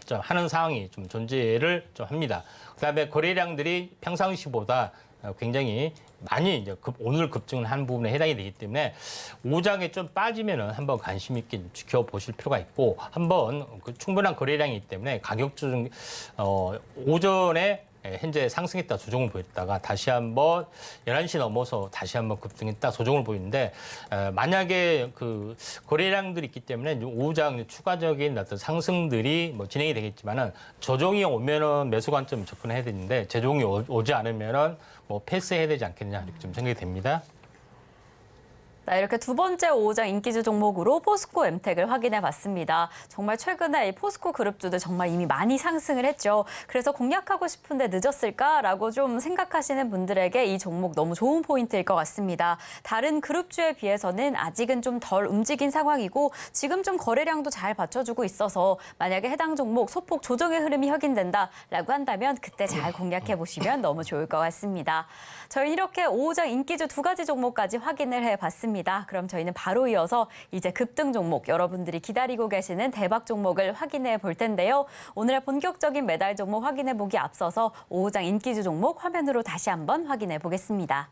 Speaker 3: 좀 하는 상황이 좀 존재를 좀 합니다. 그다음에 거래량들이 평상시보다 굉장히 많이 이제 오늘 급증을 한 부분에 해당이 되기 때문에 오장에 좀 빠지면은 한번 관심 있게 지켜보실 필요가 있고 한번 충분한 거래량이기 때문에 가격주 오전에 현재 상승했다 조정을 보였다가 다시 한번 11시 넘어서 다시 한번 급등했다 조정을 보이는데 만약에 그 거래량들이 있기 때문에 오후장 추가적인 어떤 상승들이 뭐 진행이 되겠지만은 조정이 오면은 매수 관점 접근해야 되는데 조정이 오지 않으면은 뭐 패스해야 되지 않겠냐 이렇게 좀 생각이 됩니다.
Speaker 2: 이렇게 두 번째 5장 인기주 종목으로 포스코 엠텍을 확인해 봤습니다. 정말 최근에 이 포스코 그룹주들 정말 이미 많이 상승을 했죠. 그래서 공략하고 싶은데 늦었을까라고 좀 생각하시는 분들에게 이 종목 너무 좋은 포인트일 것 같습니다. 다른 그룹주에 비해서는 아직은 좀 덜 움직인 상황이고 지금 좀 거래량도 잘 받쳐주고 있어서 만약에 해당 종목 소폭 조정의 흐름이 확인된다라고 한다면 그때 잘 공략해 보시면 너무 좋을 것 같습니다. 저희 이렇게 5장 인기주 두 가지 종목까지 확인을 해봤습니다. 그럼 저희는 바로 이어서 이제 급등 종목, 여러분들이 기다리고 계시는 대박 종목을 확인해 볼 텐데요. 오늘의 본격적인 매달 종목 확인해 보기 앞서서 5장 인기주 종목 화면으로 다시 한번 확인해 보겠습니다.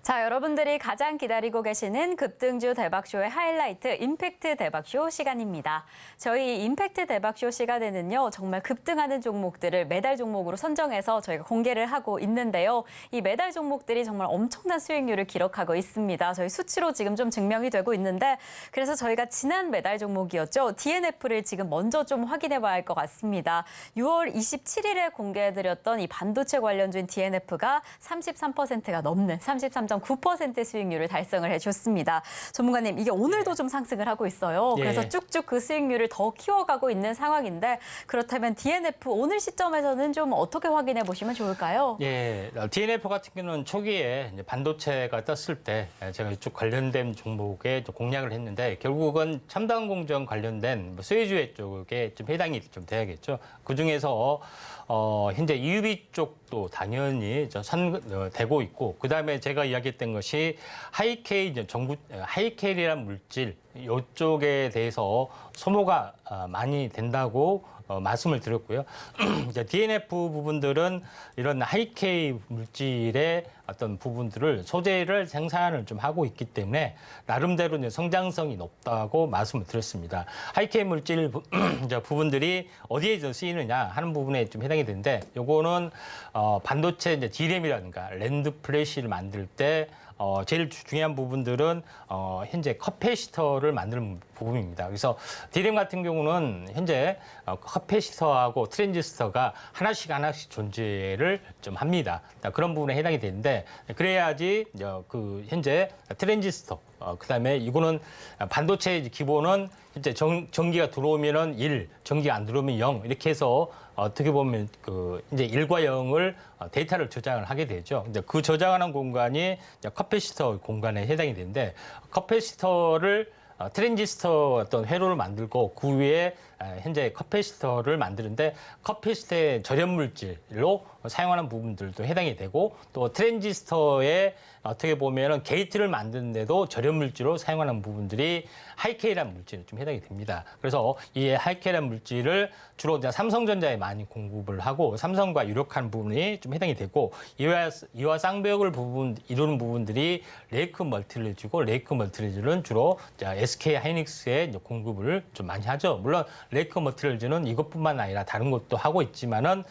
Speaker 2: 자, 여러분들이 가장 기다리고 계시는 급등주 대박쇼의 하이라이트 임팩트 대박쇼 시간입니다. 저희 임팩트 대박쇼 시간에는요, 정말 급등하는 종목들을 매달 종목으로 선정해서 저희가 공개를 하고 있는데요. 이 매달 종목들이 정말 엄청난 수익률을 기록하고 있습니다. 저희 수치로 지금 좀 증명이 되고 있는데 그래서 저희가 지난 매달 종목이었죠. DNF를 지금 먼저 좀 확인해 봐야 할 것 같습니다. 6월 27일에 공개해드렸던 이 반도체 관련주인 DNF가 33%가 넘는 33.9% 수익률을 달성을 해줬습니다. 전문가님, 이게 오늘도 좀 상승을 하고 있어요. 그래서 쭉쭉 그 수익률을 더 키워가고 있는 상황인데 그렇다면 DNF 오늘 시점에서는 좀 어떻게 확인해 보시면 좋을까요?
Speaker 3: 예, DNF 같은 경우는 초기에 이제 반도체가 떴을 때 제가 이쪽 관련된 종목에 좀 공략을 했는데 결국은 첨단 공정 관련된 수혜주의 쪽에 좀 해당이 좀 돼야겠죠. 그 중에서 현재 EUV 쪽도 당연히 되고 있고, 그 다음에 제가 이야기했던 것이 하이케이 하이케이라는 물질 이쪽에 대해서 소모가 많이 된다고 말씀을 드렸고요. 이제 DNF 부분들은 이런 하이케이 물질의 어떤 부분들을 소재를 생산을 좀 하고 있기 때문에 나름대로 이제 성장성이 높다고 말씀을 드렸습니다. 하이케이 물질 부분들이 어디에 쓰이느냐 하는 부분에 좀 해당이 되는데, 요거는 반도체 이제 D램이라든가 랜드 플래시를 만들 때 제일 중요한 부분들은 현재 커패시터를 만드는 부분입니다. 그래서 D램 같은 경우는 현재 커패시터하고 트랜지스터가 하나씩 존재를 좀 합니다. 그런 부분에 해당이 되는데, 그래야지 그 현재 트랜지스터, 그다음에 이거는 반도체 기본은 이제 전기가 들어오면은 1, 전기가 안 들어오면 0 이렇게 해서 어떻게 보면 그 이제 1과 0을 데이터를 저장을 하게 되죠. 근데 그 저장하는 공간이 커패시터 공간에 해당이 되는데, 커패시터를 트랜지스터 어떤 회로를 만들고 그 위에 현재 커패시터를 만드는데 커패시터의 절연 물질로 사용하는 부분들도 해당이 되고, 또 트랜지스터에 어떻게 보면은 게이트를 만드는데도 절연 물질로 사용하는 부분들이 하이케이라는 물질에 좀 해당이 됩니다. 그래서 이 하이케이라는 물질을 주로 삼성전자에 많이 공급을 하고 삼성과 유력한 부분이 좀 해당이 되고, 이와 쌍벽을 이루는 부분들이 레이크 멀티레지고, 레이크 멀티레지는 주로 SK 하이닉스에 공급을 좀 많이 하죠. 물론 레이크 멀티레지는 이것뿐만 아니라 다른 것도 하고 있지만은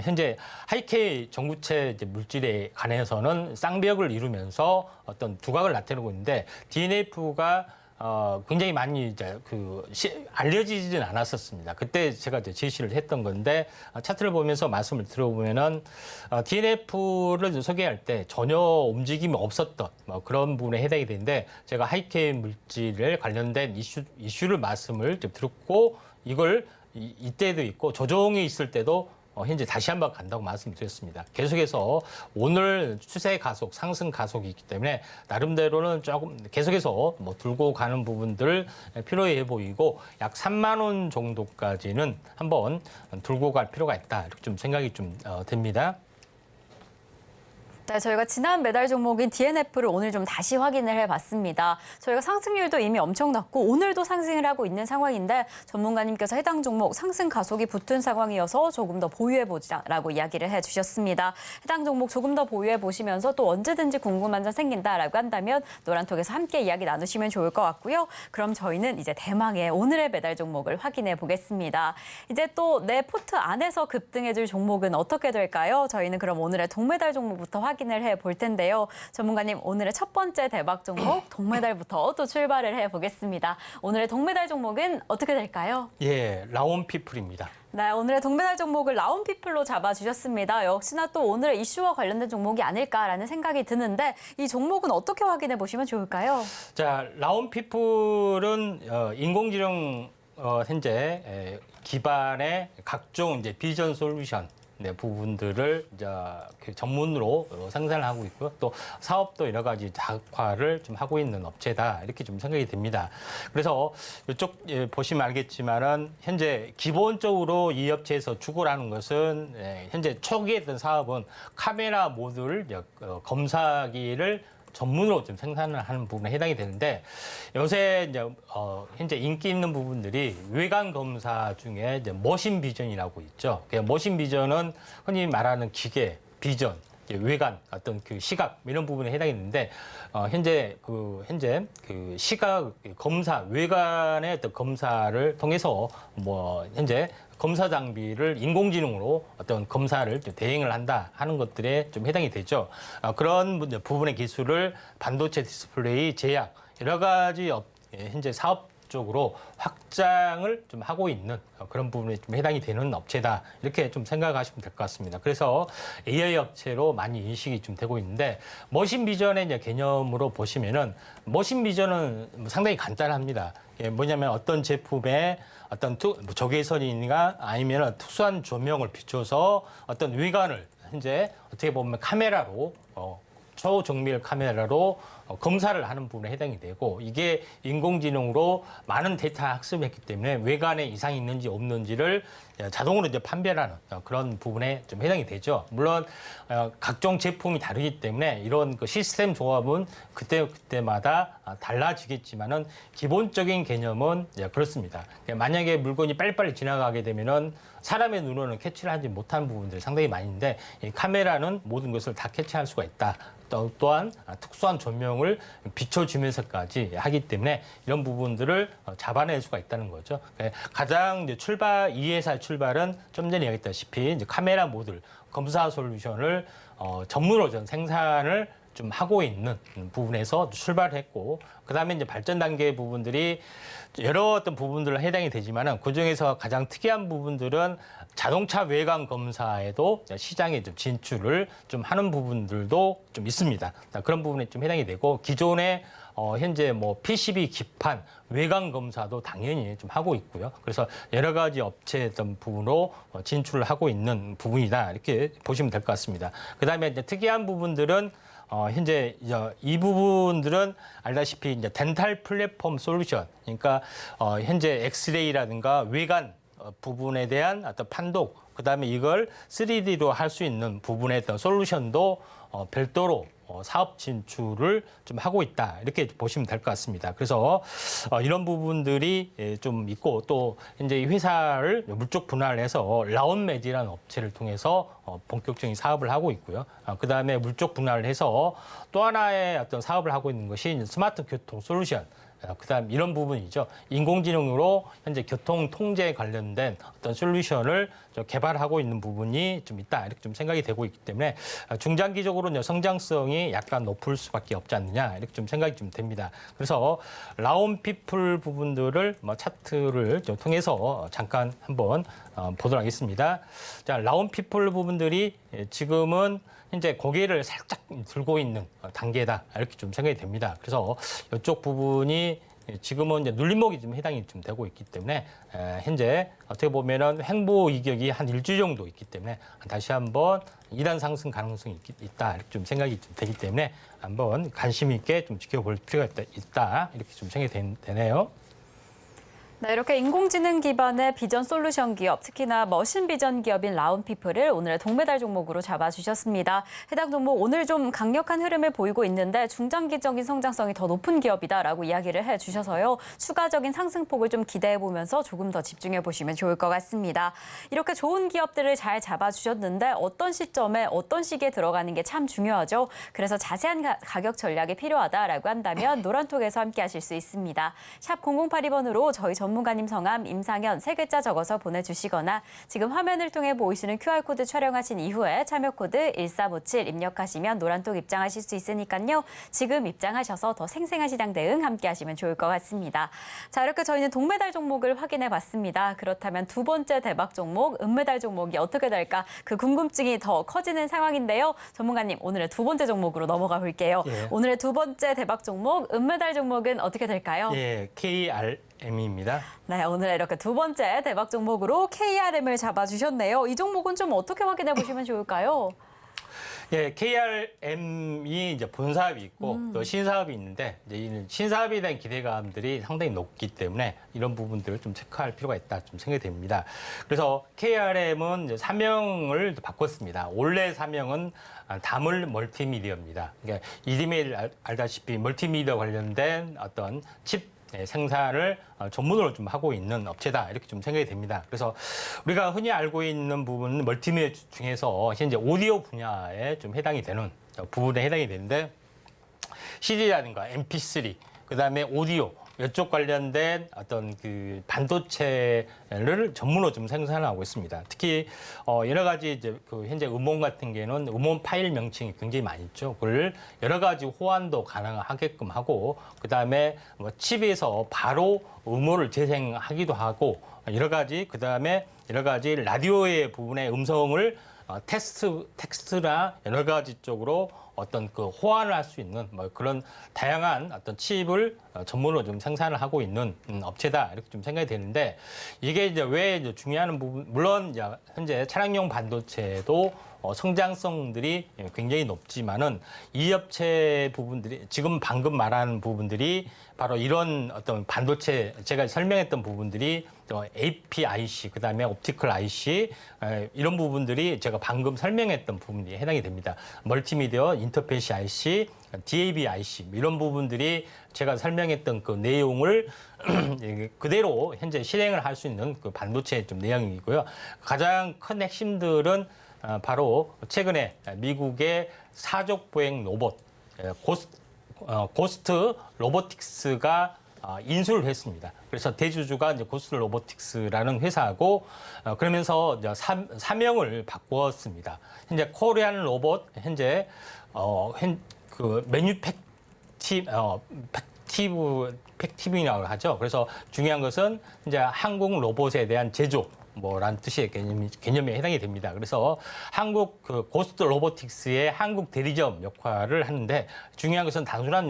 Speaker 3: 현재 하이케이 전구체 물질에 관해서는 쌍벽을 이루면서 어떤 두각을 나타내고 있는데, DNF가 굉장히 많이 알려지지는 않았었습니다. 그때 제가 이제 제시를 했던 건데, 차트를 보면서 말씀을 들어보면은 DNF를 소개할 때 전혀 움직임이 없었던 그런 부분에 해당이 되는데, 제가 하이케이 물질에 관련된 이슈를 말씀을 좀 드렸고, 이걸 이때도 있고 조정이 있을 때도 현재 다시 한번 간다고 말씀드렸습니다. 계속해서 오늘 추세 가속, 상승 가속이 있기 때문에 나름대로는 조금 계속해서 뭐 들고 가는 부분들을 필요해 보이고 약 3만 원 정도까지는 한번 들고 갈 필요가 있다. 이렇게 좀 생각이 좀 됩니다.
Speaker 2: 네, 저희가 지난 매달 종목인 DNF를 오늘 좀 다시 확인을 해봤습니다. 저희가 상승률도 이미 엄청났고 오늘도 상승을 하고 있는 상황인데 전문가님께서 해당 종목 상승 가속이 붙은 상황이어서 조금 더 보유해보자라고 이야기를 해주셨습니다. 해당 종목 조금 더 보유해보시면서 또 언제든지 궁금한 점 생긴다라고 한다면 노란톡에서 함께 이야기 나누시면 좋을 것 같고요. 그럼 저희는 이제 대망의 오늘의 매달 종목을 확인해 보겠습니다. 이제 또 내 포트 안에서 급등해줄 종목은 어떻게 될까요? 저희는 그럼 오늘의 동메달 종목부터 확인을 해볼 텐데요. 전문가님, 오늘의 첫 번째 대박 종목 동메달부터 또 출발을 해보겠습니다. 오늘의 동메달 종목은 어떻게 될까요?
Speaker 3: 예, 라온피플입니다.
Speaker 2: 네, 오늘의 동메달 종목을 라온피플로 잡아주셨습니다. 역시나 또 오늘의 이슈와 관련된 종목이 아닐까라는 생각이 드는데 이 종목은 어떻게 확인해 보시면 좋을까요?
Speaker 3: 자, 라온피플은 인공지능 현재 기반의 각종 이제 비전 솔루션 부분들을 이제 그 전문으로 생산을 하고 있고요. 또 사업도 여러 가지 다각화를 좀 하고 있는 업체다 이렇게 좀 생각이 됩니다. 그래서 이쪽 보시면 알겠지만은 현재 기본적으로 이 업체에서 추구하는 것은 현재 초기에 했던 사업은 카메라 모듈 검사기를 전문으로 좀 생산을 하는 부분에 해당이 되는데 요새 이제 현재 인기 있는 부분들이 외관 검사 중에 이제 머신 비전이라고 있죠. 머신 비전은 흔히 말하는 기계, 비전, 외관, 어떤 그 시각 이런 부분에 해당이 있는데 현재 그 시각 검사, 외관의 어떤 검사를 통해서 뭐 현재 검사 장비를 인공지능으로 어떤 검사를 대행을 한다 하는 것들에 좀 해당이 되죠. 그런 부분의 기술을 반도체 디스플레이, 제약 여러 가지 현재 사업 쪽으로 확장을 좀 하고 있는 그런 부분에 좀 해당이 되는 업체다 이렇게 좀 생각하시면 될 것 같습니다. 그래서 AI 업체로 많이 인식이 좀 되고 있는데 머신 비전의 이제 개념으로 보시면은 머신 비전은 상당히 간단합니다. 뭐냐면 어떤 제품에 어떤 적외선이나 아니면 특수한 조명을 비춰서 어떤 외관을 현재 어떻게 보면 카메라로 초정밀 카메라로 검사를 하는 부분에 해당이 되고 이게 인공지능으로 많은 데이터 학습했기 때문에 외관에 이상이 있는지 없는지를 자동으로 이제 판별하는 그런 부분에 좀 해당이 되죠. 물론 각종 제품이 다르기 때문에 이런 그 시스템 조합은 그때마다 달라지겠지만은 기본적인 개념은 그렇습니다. 만약에 물건이 빨리빨리 지나가게 되면은 사람의 눈으로는 캐치를 하지 못한 부분들이 상당히 많이 있는데 이 카메라는 모든 것을 다 캐치할 수가 있다. 또한 특수한 조명을 비춰주면서까지 하기 때문에 이런 부분들을 잡아낼 수가 있다는 거죠. 가장 이제 이 회사의 출발은 좀 전에 얘기했다시피 이제 카메라 모듈, 검사 솔루션을 전문으로 전 생산을 좀 하고 있는 부분에서 출발했고, 그 다음에 이제 발전 단계 부분들이 여러 어떤 부분들로 해당이 되지만은 그 중에서 가장 특이한 부분들은 자동차 외관 검사에도 시장에 좀 진출을 좀 하는 부분들도 좀 있습니다. 그런 부분에 좀 해당이 되고 기존에 현재 뭐 PCB 기판 외관 검사도 당연히 좀 하고 있고요. 그래서 여러 가지 업체 어떤 부분으로 진출을 하고 있는 부분이다 이렇게 보시면 될 것 같습니다. 그 다음에 이제 특이한 부분들은 현재 이 부분들은 알다시피 이제 덴탈 플랫폼 솔루션, 그러니까 현재 엑스레이라든가 외관 부분에 대한 어떤 판독, 그다음에 이걸 3D로 할 수 있는 부분의 어떤 솔루션도 별도로 사업 진출을 좀 하고 있다 이렇게 보시면 될 것 같습니다. 그래서 이런 부분들이 좀 있고 또 이제 이 회사를 물적 분할해서 라온메디라는 업체를 통해서 본격적인 사업을 하고 있고요. 그 다음에 물적 분할을 해서 또 하나의 어떤 사업을 하고 있는 것이 스마트 교통 솔루션. 그다음 이런 부분이죠. 인공지능으로 현재 교통 통제에 관련된 어떤 솔루션을 개발하고 있는 부분이 좀 있다 이렇게 좀 생각이 되고 있기 때문에 중장기적으로는 성장성이 약간 높을 수밖에 없지 않느냐 이렇게 좀 생각이 좀 됩니다. 그래서 라온피플 부분들을 차트를 좀 통해서 잠깐 한번 보도록 하겠습니다. 자, 라온피플 부분들이 지금은 현재 고개를 살짝 들고 있는 단계다 이렇게 좀 생각이 됩니다. 그래서 이쪽 부분이 지금은 이제 눌림목이 좀 해당이 좀 되고 있기 때문에 현재 어떻게 보면은 횡보 이격이 한 일주 정도 있기 때문에 다시 한번 2단 상승 가능성이 있다 이렇게 좀 생각이 좀 되기 때문에 한번 관심 있게 좀 지켜볼 필요가 있다 이렇게 좀 생각이 되네요.
Speaker 2: 네, 이렇게 인공지능 기반의 비전 솔루션 기업, 특히나 머신 비전 기업인 라운피플을 오늘의 동메달 종목으로 잡아주셨습니다. 해당 종목 오늘 좀 강력한 흐름을 보이고 있는데 중장기적인 성장성이 더 높은 기업이다라고 이야기를 해주셔서요. 추가적인 상승폭을 좀 기대해보면서 조금 더 집중해보시면 좋을 것 같습니다. 이렇게 좋은 기업들을 잘 잡아주셨는데 어떤 시점에 어떤 시기에 들어가는 게 참 중요하죠. 그래서 자세한 가격 전략이 필요하다라고 한다면 노란톡에서 함께 하실 수 있습니다. 샵 0082번으로 저희 전문가님 성함, 임상현 세 글자 적어서 보내주시거나 지금 화면을 통해 보이시는 QR코드 촬영하신 이후에 참여코드 1357 입력하시면 노란톡 입장하실 수 있으니까요. 지금 입장하셔서 더 생생한 시장 대응 함께 하시면 좋을 것 같습니다. 자, 이렇게 저희는 동메달 종목을 확인해 봤습니다. 그렇다면 두 번째 대박 종목, 은메달 종목이 어떻게 될까? 그 궁금증이 더 커지는 상황인데요. 전문가님, 오늘의 두 번째 종목으로 넘어가 볼게요.
Speaker 3: 예.
Speaker 2: 오늘의 두 번째 대박 종목, 은메달 종목은 어떻게 될까요?
Speaker 3: 예, KRM입니다.
Speaker 2: 네, 오늘 이렇게 두 번째 대박 종목으로 KRM을 잡아주셨네요. 이 종목은 좀 어떻게 확인해 보시면 좋을까요?
Speaker 3: 예, KRM이 이제 본사업이 있고 또 신사업이 있는데 이제 이 신사업에 대한 기대감들이 상당히 높기 때문에 이런 부분들을 좀 체크할 필요가 있다 좀 생각이 됩니다. 그래서 KRM은 이제 사명을 바꿨습니다. 원래 사명은 다물 멀티미디어입니다. 그러니까 이름이 알다시피 멀티미디어 관련된 어떤 칩 생산을 전문으로 좀 하고 있는 업체다 이렇게 좀 생각이 됩니다. 그래서 우리가 흔히 알고 있는 부분은 멀티미디어 중에서 현재 오디오 분야에 좀 해당이 되는 부분에 해당이 되는데 CD라든가 MP3 그다음에 오디오 이쪽 관련된 어떤 그 반도체를 전문으로 좀 생산하고 있습니다. 특히 여러 가지 이제 그 현재 음원 같은 경우는 음원 파일 명칭이 굉장히 많이 있죠. 그걸 여러 가지 호환도 가능하게끔 하고 그다음에 뭐 칩에서 바로 음원을 재생하기도 하고 여러 가지 그다음에 여러 가지 라디오의 부분의 음성을 텍스트나 여러 가지 쪽으로 어떤 그 호환을 할 수 있는 뭐 그런 다양한 어떤 칩을 전문으로 좀 생산을 하고 있는 업체다 이렇게 좀 생각이 되는데 이게 이제 왜 이제 중요한 부분 물론 이제 현재 차량용 반도체도 성장성들이 굉장히 높지만은 이 업체 부분들이 지금 방금 말하는 부분들이 바로 이런 어떤 반도체 제가 설명했던 부분들이 APIC 그다음에 옵티컬 IC 이런 부분들이 제가 방금 설명했던 부분이 해당이 됩니다. 멀티미디어 인터페이스 IC, DAB IC 이런 부분들이 제가 설명했던 그 내용을 그대로 현재 실행을 할 수 있는 그 반도체 좀 내용이고요. 가장 큰 핵심들은 바로 최근에 미국의 사족 보행 로봇 고스트 로보틱스가 인수를 했습니다. 그래서 대주주가 이제 고스트 로보틱스라는 회사하고 그러면서 이제 사명을 바꾸었습니다. 현재 코리안 로봇 현재 그 팩티브라고 하죠. 그래서 중요한 것은 이제 한국 로봇에 대한 제조 뭐란 뜻의 개념에 해당이 됩니다. 그래서 한국 그 고스트 로보틱스의 한국 대리점 역할을 하는데 중요한 것은 단순한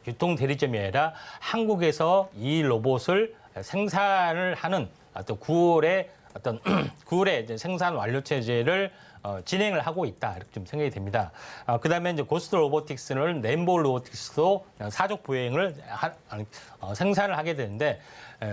Speaker 3: 유통 대리점이 아니라 한국에서 이 로봇을 생산을 하는 어떤 9월에 이제 생산 완료 체제를 진행을 하고 있다 이렇게 좀 생각이 됩니다. 그다음에 이제 고스트 로보틱스는 램보 로보틱스도 사족 보행을 생산을 하게 되는데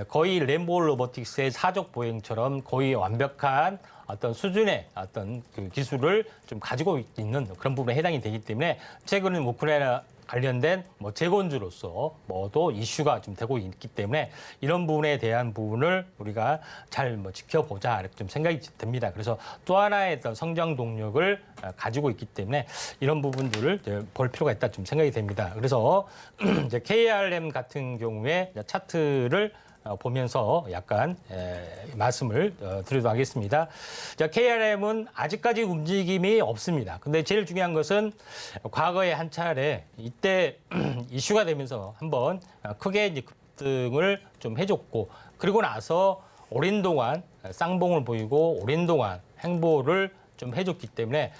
Speaker 3: 거의 램보 로보틱스의 사족 보행처럼 거의 완벽한 어떤 수준의 어떤 그 기술을 좀 가지고 있는 그런 부분에 해당이 되기 때문에 최근에 우크라이나 관련된 뭐 재건주로서 뭐도 이슈가 좀 되고 있기 때문에 이런 부분에 대한 부분을 우리가 잘 뭐 지켜보자 이렇게 좀 생각이 듭니다. 그래서 또 하나의 어떤 성장 동력을 가지고 있기 때문에 이런 부분들을 볼 필요가 있다 좀 생각이 됩니다. 그래서 이제 KRM 같은 경우에 차트를 보면서 약간 말씀을 드리도록 하겠습니다. 자, KRM은 아직까지 움직임이 없습니다. 근데 제일 중요한 것은 과거에 한 차례 이때 이슈가 되면서 한번 크게 이제 급등을 좀 해줬고 그리고 나서 오랜 동안 쌍봉을 보이고 오랜 동안 행보를 좀 해줬기 때문에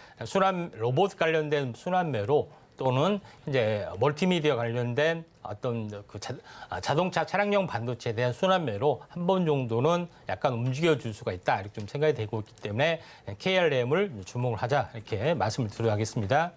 Speaker 3: 로봇 관련된 순환매로 또는 이제 멀티미디어 관련된 어떤 그 자동차 차량용 반도체에 대한 순환매로 한 번 정도는 약간 움직여줄 수가 있다 이렇게 좀 생각이 되고 있기 때문에 KRM을 주목을 하자 이렇게 말씀을 드리도록 하겠습니다.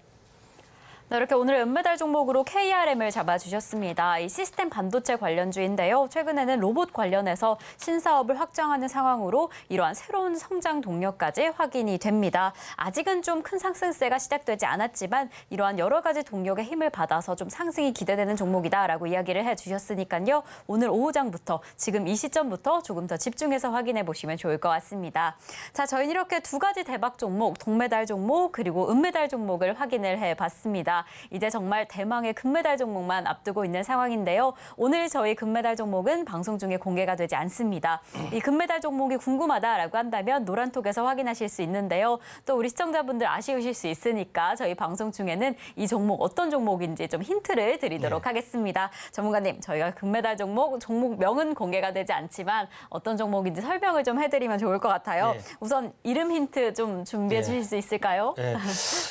Speaker 2: 네, 이렇게 오늘 은메달 종목으로 KRM을 잡아주셨습니다. 이 시스템 반도체 관련주인데요. 최근에는 로봇 관련해서 신사업을 확장하는 상황으로 이러한 새로운 성장 동력까지 확인이 됩니다. 아직은 좀 큰 상승세가 시작되지 않았지만 이러한 여러 가지 동력의 힘을 받아서 좀 상승이 기대되는 종목이다라고 이야기를 해주셨으니까요. 오늘 오후장부터 지금 이 시점부터 조금 더 집중해서 확인해 보시면 좋을 것 같습니다. 자, 저희는 이렇게 두 가지 대박 종목, 동메달 종목 그리고 은메달 종목을 확인을 해봤습니다. 이제 정말 대망의 금메달 종목만 앞두고 있는 상황인데요. 오늘 저희 금메달 종목은 방송 중에 공개가 되지 않습니다. 이 금메달 종목이 궁금하다라고 한다면 노란톡에서 확인하실 수 있는데요. 또 우리 시청자분들 아쉬우실 수 있으니까 저희 방송 중에는 이 종목 어떤 종목인지 좀 힌트를 드리도록 하겠습니다. 전문가님, 저희가 금메달 종목명은 공개가 되지 않지만 어떤 종목인지 설명을 좀 해드리면 좋을 것 같아요. 우선 이름 힌트 좀 준비해 주실 수 있을까요?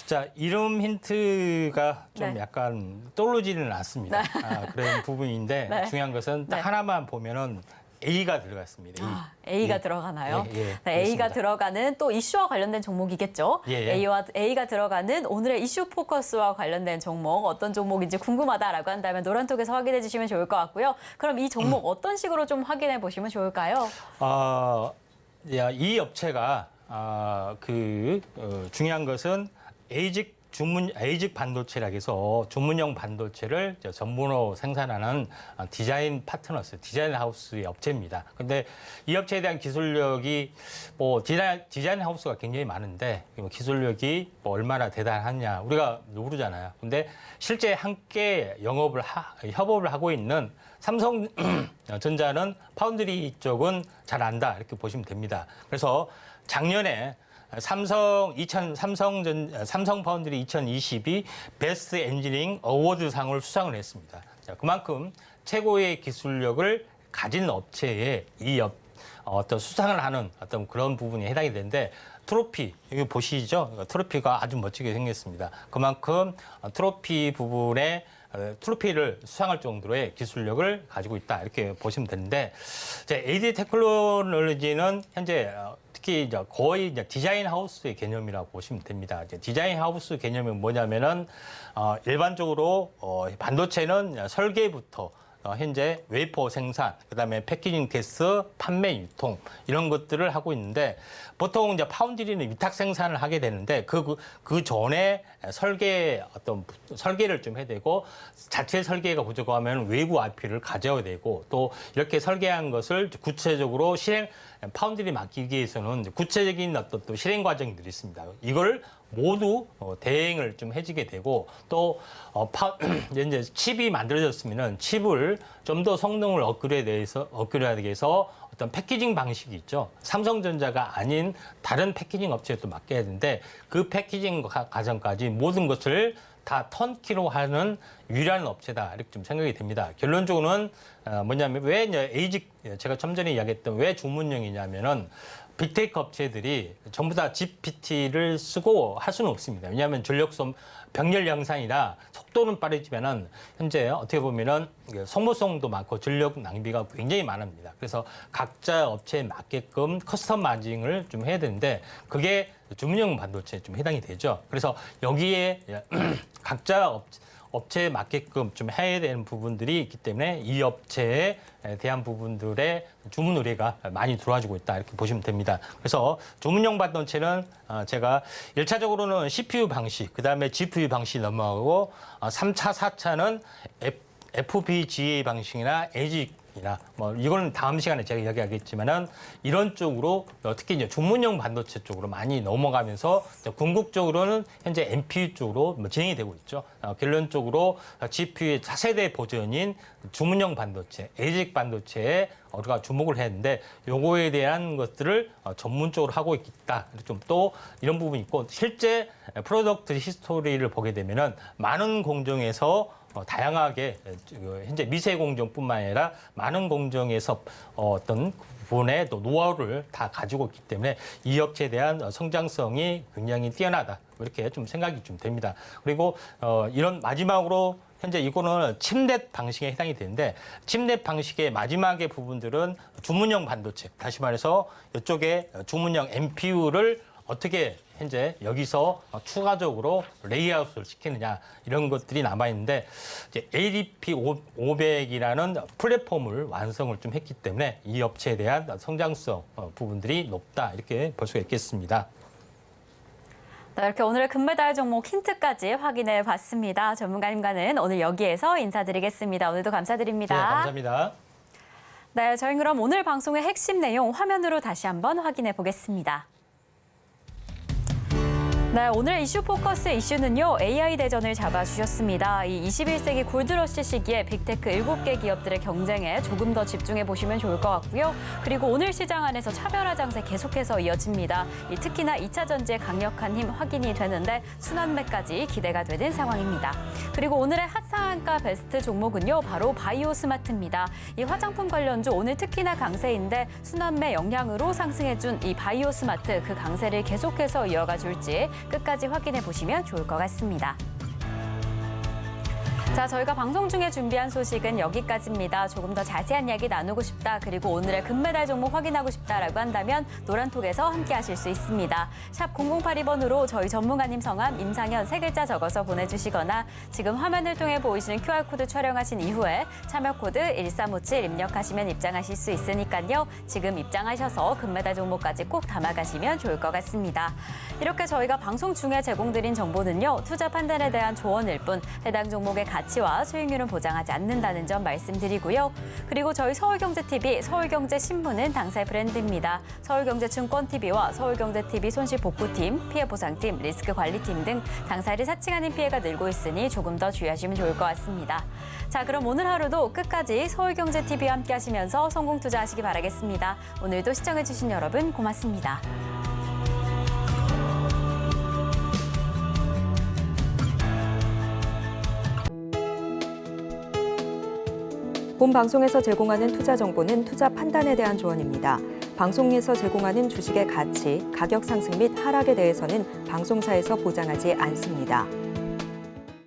Speaker 3: 자, 이름 힌트가 좀
Speaker 2: 네.
Speaker 3: 약간 떠오르지는 않습니다. 그런 부분인데
Speaker 2: 네.
Speaker 3: 중요한 것은 딱
Speaker 2: 네.
Speaker 3: 하나만 보면은 A가 들어갔습니다.
Speaker 2: A가 들어가나요?
Speaker 3: 예,
Speaker 2: 네, A가
Speaker 3: 그렇습니다.
Speaker 2: 들어가는 또 이슈와 관련된 종목이겠죠.
Speaker 3: 예.
Speaker 2: A가 들어가는 오늘의 이슈 포커스와 관련된 종목 어떤 종목인지 궁금하다라고 한다면 노란톡에서 확인해 주시면 좋을 것 같고요. 그럼 이 종목 어떤 식으로 좀 확인해 보시면 좋을까요?
Speaker 3: 이 업체가 중요한 것은 에이직 반도체라고 해서 주문형 반도체를 전문으로 생산하는 디자인 파트너스, 디자인 하우스의 업체입니다. 근데 이 업체에 대한 기술력이 디자인 하우스가 굉장히 많은데 기술력이 얼마나 대단하냐 우리가 모르잖아요. 근데 실제 함께 협업을 하고 있는 삼성전자는 파운드리 쪽은 잘 안다 이렇게 보시면 됩니다. 그래서 작년에 삼성 파운드리 2022 베스트 엔지니어링 어워드 상을 수상을 했습니다. 자, 그만큼 최고의 기술력을 가진 업체에 어떤 수상을 하는 어떤 그런 부분이 해당이 되는데 트로피 여기 보시죠? 트로피가 아주 멋지게 생겼습니다. 그만큼 트로피 부분에 트로피를 수상할 정도의 기술력을 가지고 있다 이렇게 보시면 되는데 AD 테크놀로지는 현재 특히 이제 거의 이제 디자인 하우스의 개념이라고 보시면 됩니다. 이제 디자인 하우스 개념이 뭐냐면은 일반적으로 반도체는 설계부터 현재 웨이퍼 생산, 그다음에 패키징 테스트, 판매, 유통 이런 것들을 하고 있는데 보통 이제 파운드리는 위탁 생산을 하게 되는데 그 전에 설계를 좀 해야 되고 자체 설계가 부족하면 외부 IP를 가져야 되고 또 이렇게 설계한 것을 구체적으로 파운드리 맡기기 위해서는 구체적인 어떤 또 실행 과정들이 있습니다. 이걸 모두 대행을 좀 해주게 되고 또 이제 칩이 만들어졌으면은 칩을 좀 더 성능을 업그레이드하기 위해서 어떤 패키징 방식이 있죠. 삼성전자가 아닌 다른 패키징 업체에 또 맡겨야 되는데 그 패키징 과정까지 모든 것을 다 턴키로 하는 유일한 업체다 이렇게 좀 생각이 됩니다. 결론적으로는 뭐냐면 왜 에이직 제가 좀 전에 이야기했던 왜 주문형이냐면은 빅테이크 업체들이 전부 다 GPT를 쓰고 할 수는 없습니다. 왜냐하면 병렬 양산이나 속도는 빠르지만은 현재 어떻게 보면은 소모성도 많고 전력 낭비가 굉장히 많습니다. 그래서 각자 업체에 맞게끔 커스텀 마징을 좀 해야 되는데 그게 주문형 반도체에 좀 해당이 되죠. 그래서 여기에 각자 업체에 맞게끔 좀 해야 되는 부분들이 있기 때문에 이 업체에 대한 부분들의 주문 의뢰가 많이 들어와주고 있다 이렇게 보시면 됩니다. 그래서 주문형 반도체는 제가 1차적으로는 CPU 방식, 그다음에 GPU 방식 넘어가고 3차, 4차는 FPGA 방식이나 에이직이나 이거는 다음 시간에 제가 이야기하겠지만은 이런 쪽으로 특히 이제 주문형 반도체 쪽으로 많이 넘어가면서 궁극적으로는 현재 NPU 쪽으로 진행이 되고 있죠. 결론적으로 GPU의 차세대 버전인 주문형 반도체, 에이직 반도체에 우리가 주목을 했는데 요거에 대한 것들을 전문적으로 하고 있다. 좀 또 이런 부분이 있고 실제 프로덕트 히스토리를 보게 되면은 많은 공정에서 다양하게 현재 미세 공정뿐만 아니라 많은 공정에서 어떤 부분의 또 노하우를 다 가지고 있기 때문에 이 업체에 대한 성장성이 굉장히 뛰어나다. 이렇게 좀 생각이 좀 됩니다. 그리고 이런 마지막으로 현재 이거는 칩넷 방식에 해당이 되는데 칩넷 방식의 마지막의 부분들은 주문형 반도체, 다시 말해서 이쪽에 주문형 MPU를 어떻게 현재 여기서 추가적으로 레이아웃을 시키느냐 이런 것들이 남아있는데 이제 ADP 500이라는 플랫폼을 완성을 좀 했기 때문에 이 업체에 대한 성장성 부분들이 높다 이렇게 볼 수가 있겠습니다.
Speaker 2: 네, 이렇게 오늘의 금메달 종목 힌트까지 확인해 봤습니다. 전문가님과는 오늘 여기에서 인사드리겠습니다. 오늘도 감사드립니다.
Speaker 3: 네, 감사합니다.
Speaker 2: 네, 저희 그럼 오늘 방송의 핵심 내용 화면으로 다시 한번 확인해 보겠습니다. 네, 오늘 이슈 포커스 이슈는요, AI 대전을 잡아주셨습니다. 이 21세기 골드러시 시기에 빅테크 7개 기업들의 경쟁에 조금 더 집중해 보시면 좋을 것 같고요. 그리고 오늘 시장 안에서 차별화 장세 계속해서 이어집니다. 특히나 2차 전지의 강력한 힘 확인이 되는데 순환매까지 기대가 되는 상황입니다. 그리고 오늘의 핫상한가 베스트 종목은요, 바로 바이오 스마트입니다. 이 화장품 관련주 오늘 특히나 강세인데 순환매 영향으로 상승해준 이 바이오 스마트 그 강세를 계속해서 이어가 줄지 끝까지 확인해 보시면 좋을 것 같습니다. 자, 저희가 방송 중에 준비한 소식은 여기까지입니다. 조금 더 자세한 이야기 나누고 싶다, 그리고 오늘의 금메달 종목 확인하고 싶다라고 한다면 노란톡에서 함께 하실 수 있습니다. 샵 0082번으로 저희 전문가님 성함 임상현 3글자 적어서 보내주시거나 지금 화면을 통해 보이시는 QR코드 촬영하신 이후에 참여코드 1357 입력하시면 입장하실 수 있으니까요. 지금 입장하셔서 금메달 종목까지 꼭 담아가시면 좋을 것 같습니다. 이렇게 저희가 방송 중에 제공드린 정보는요, 투자 판단에 대한 조언일 뿐 해당 종목의 가치와 수익률은 보장하지 않는다는 점 말씀드리고요. 그리고 저희 서울경제TV, 서울경제신문은 당사의 브랜드입니다. 서울경제증권TV와 서울경제TV 손실복구팀, 피해보상팀, 리스크관리팀 등 당사를 사칭하는 피해가 늘고 있으니 조금 더 주의하시면 좋을 것 같습니다. 자, 그럼 오늘 하루도 끝까지 서울경제TV와 함께 하시면서 성공 투자하시기 바라겠습니다. 오늘도 시청해주신 여러분 고맙습니다.
Speaker 1: 본 방송에서 제공하는 투자 정보는 투자 판단에 대한 조언입니다. 방송에서 제공하는 주식의 가치, 가격 상승 및 하락에 대해서는 방송사에서 보장하지 않습니다.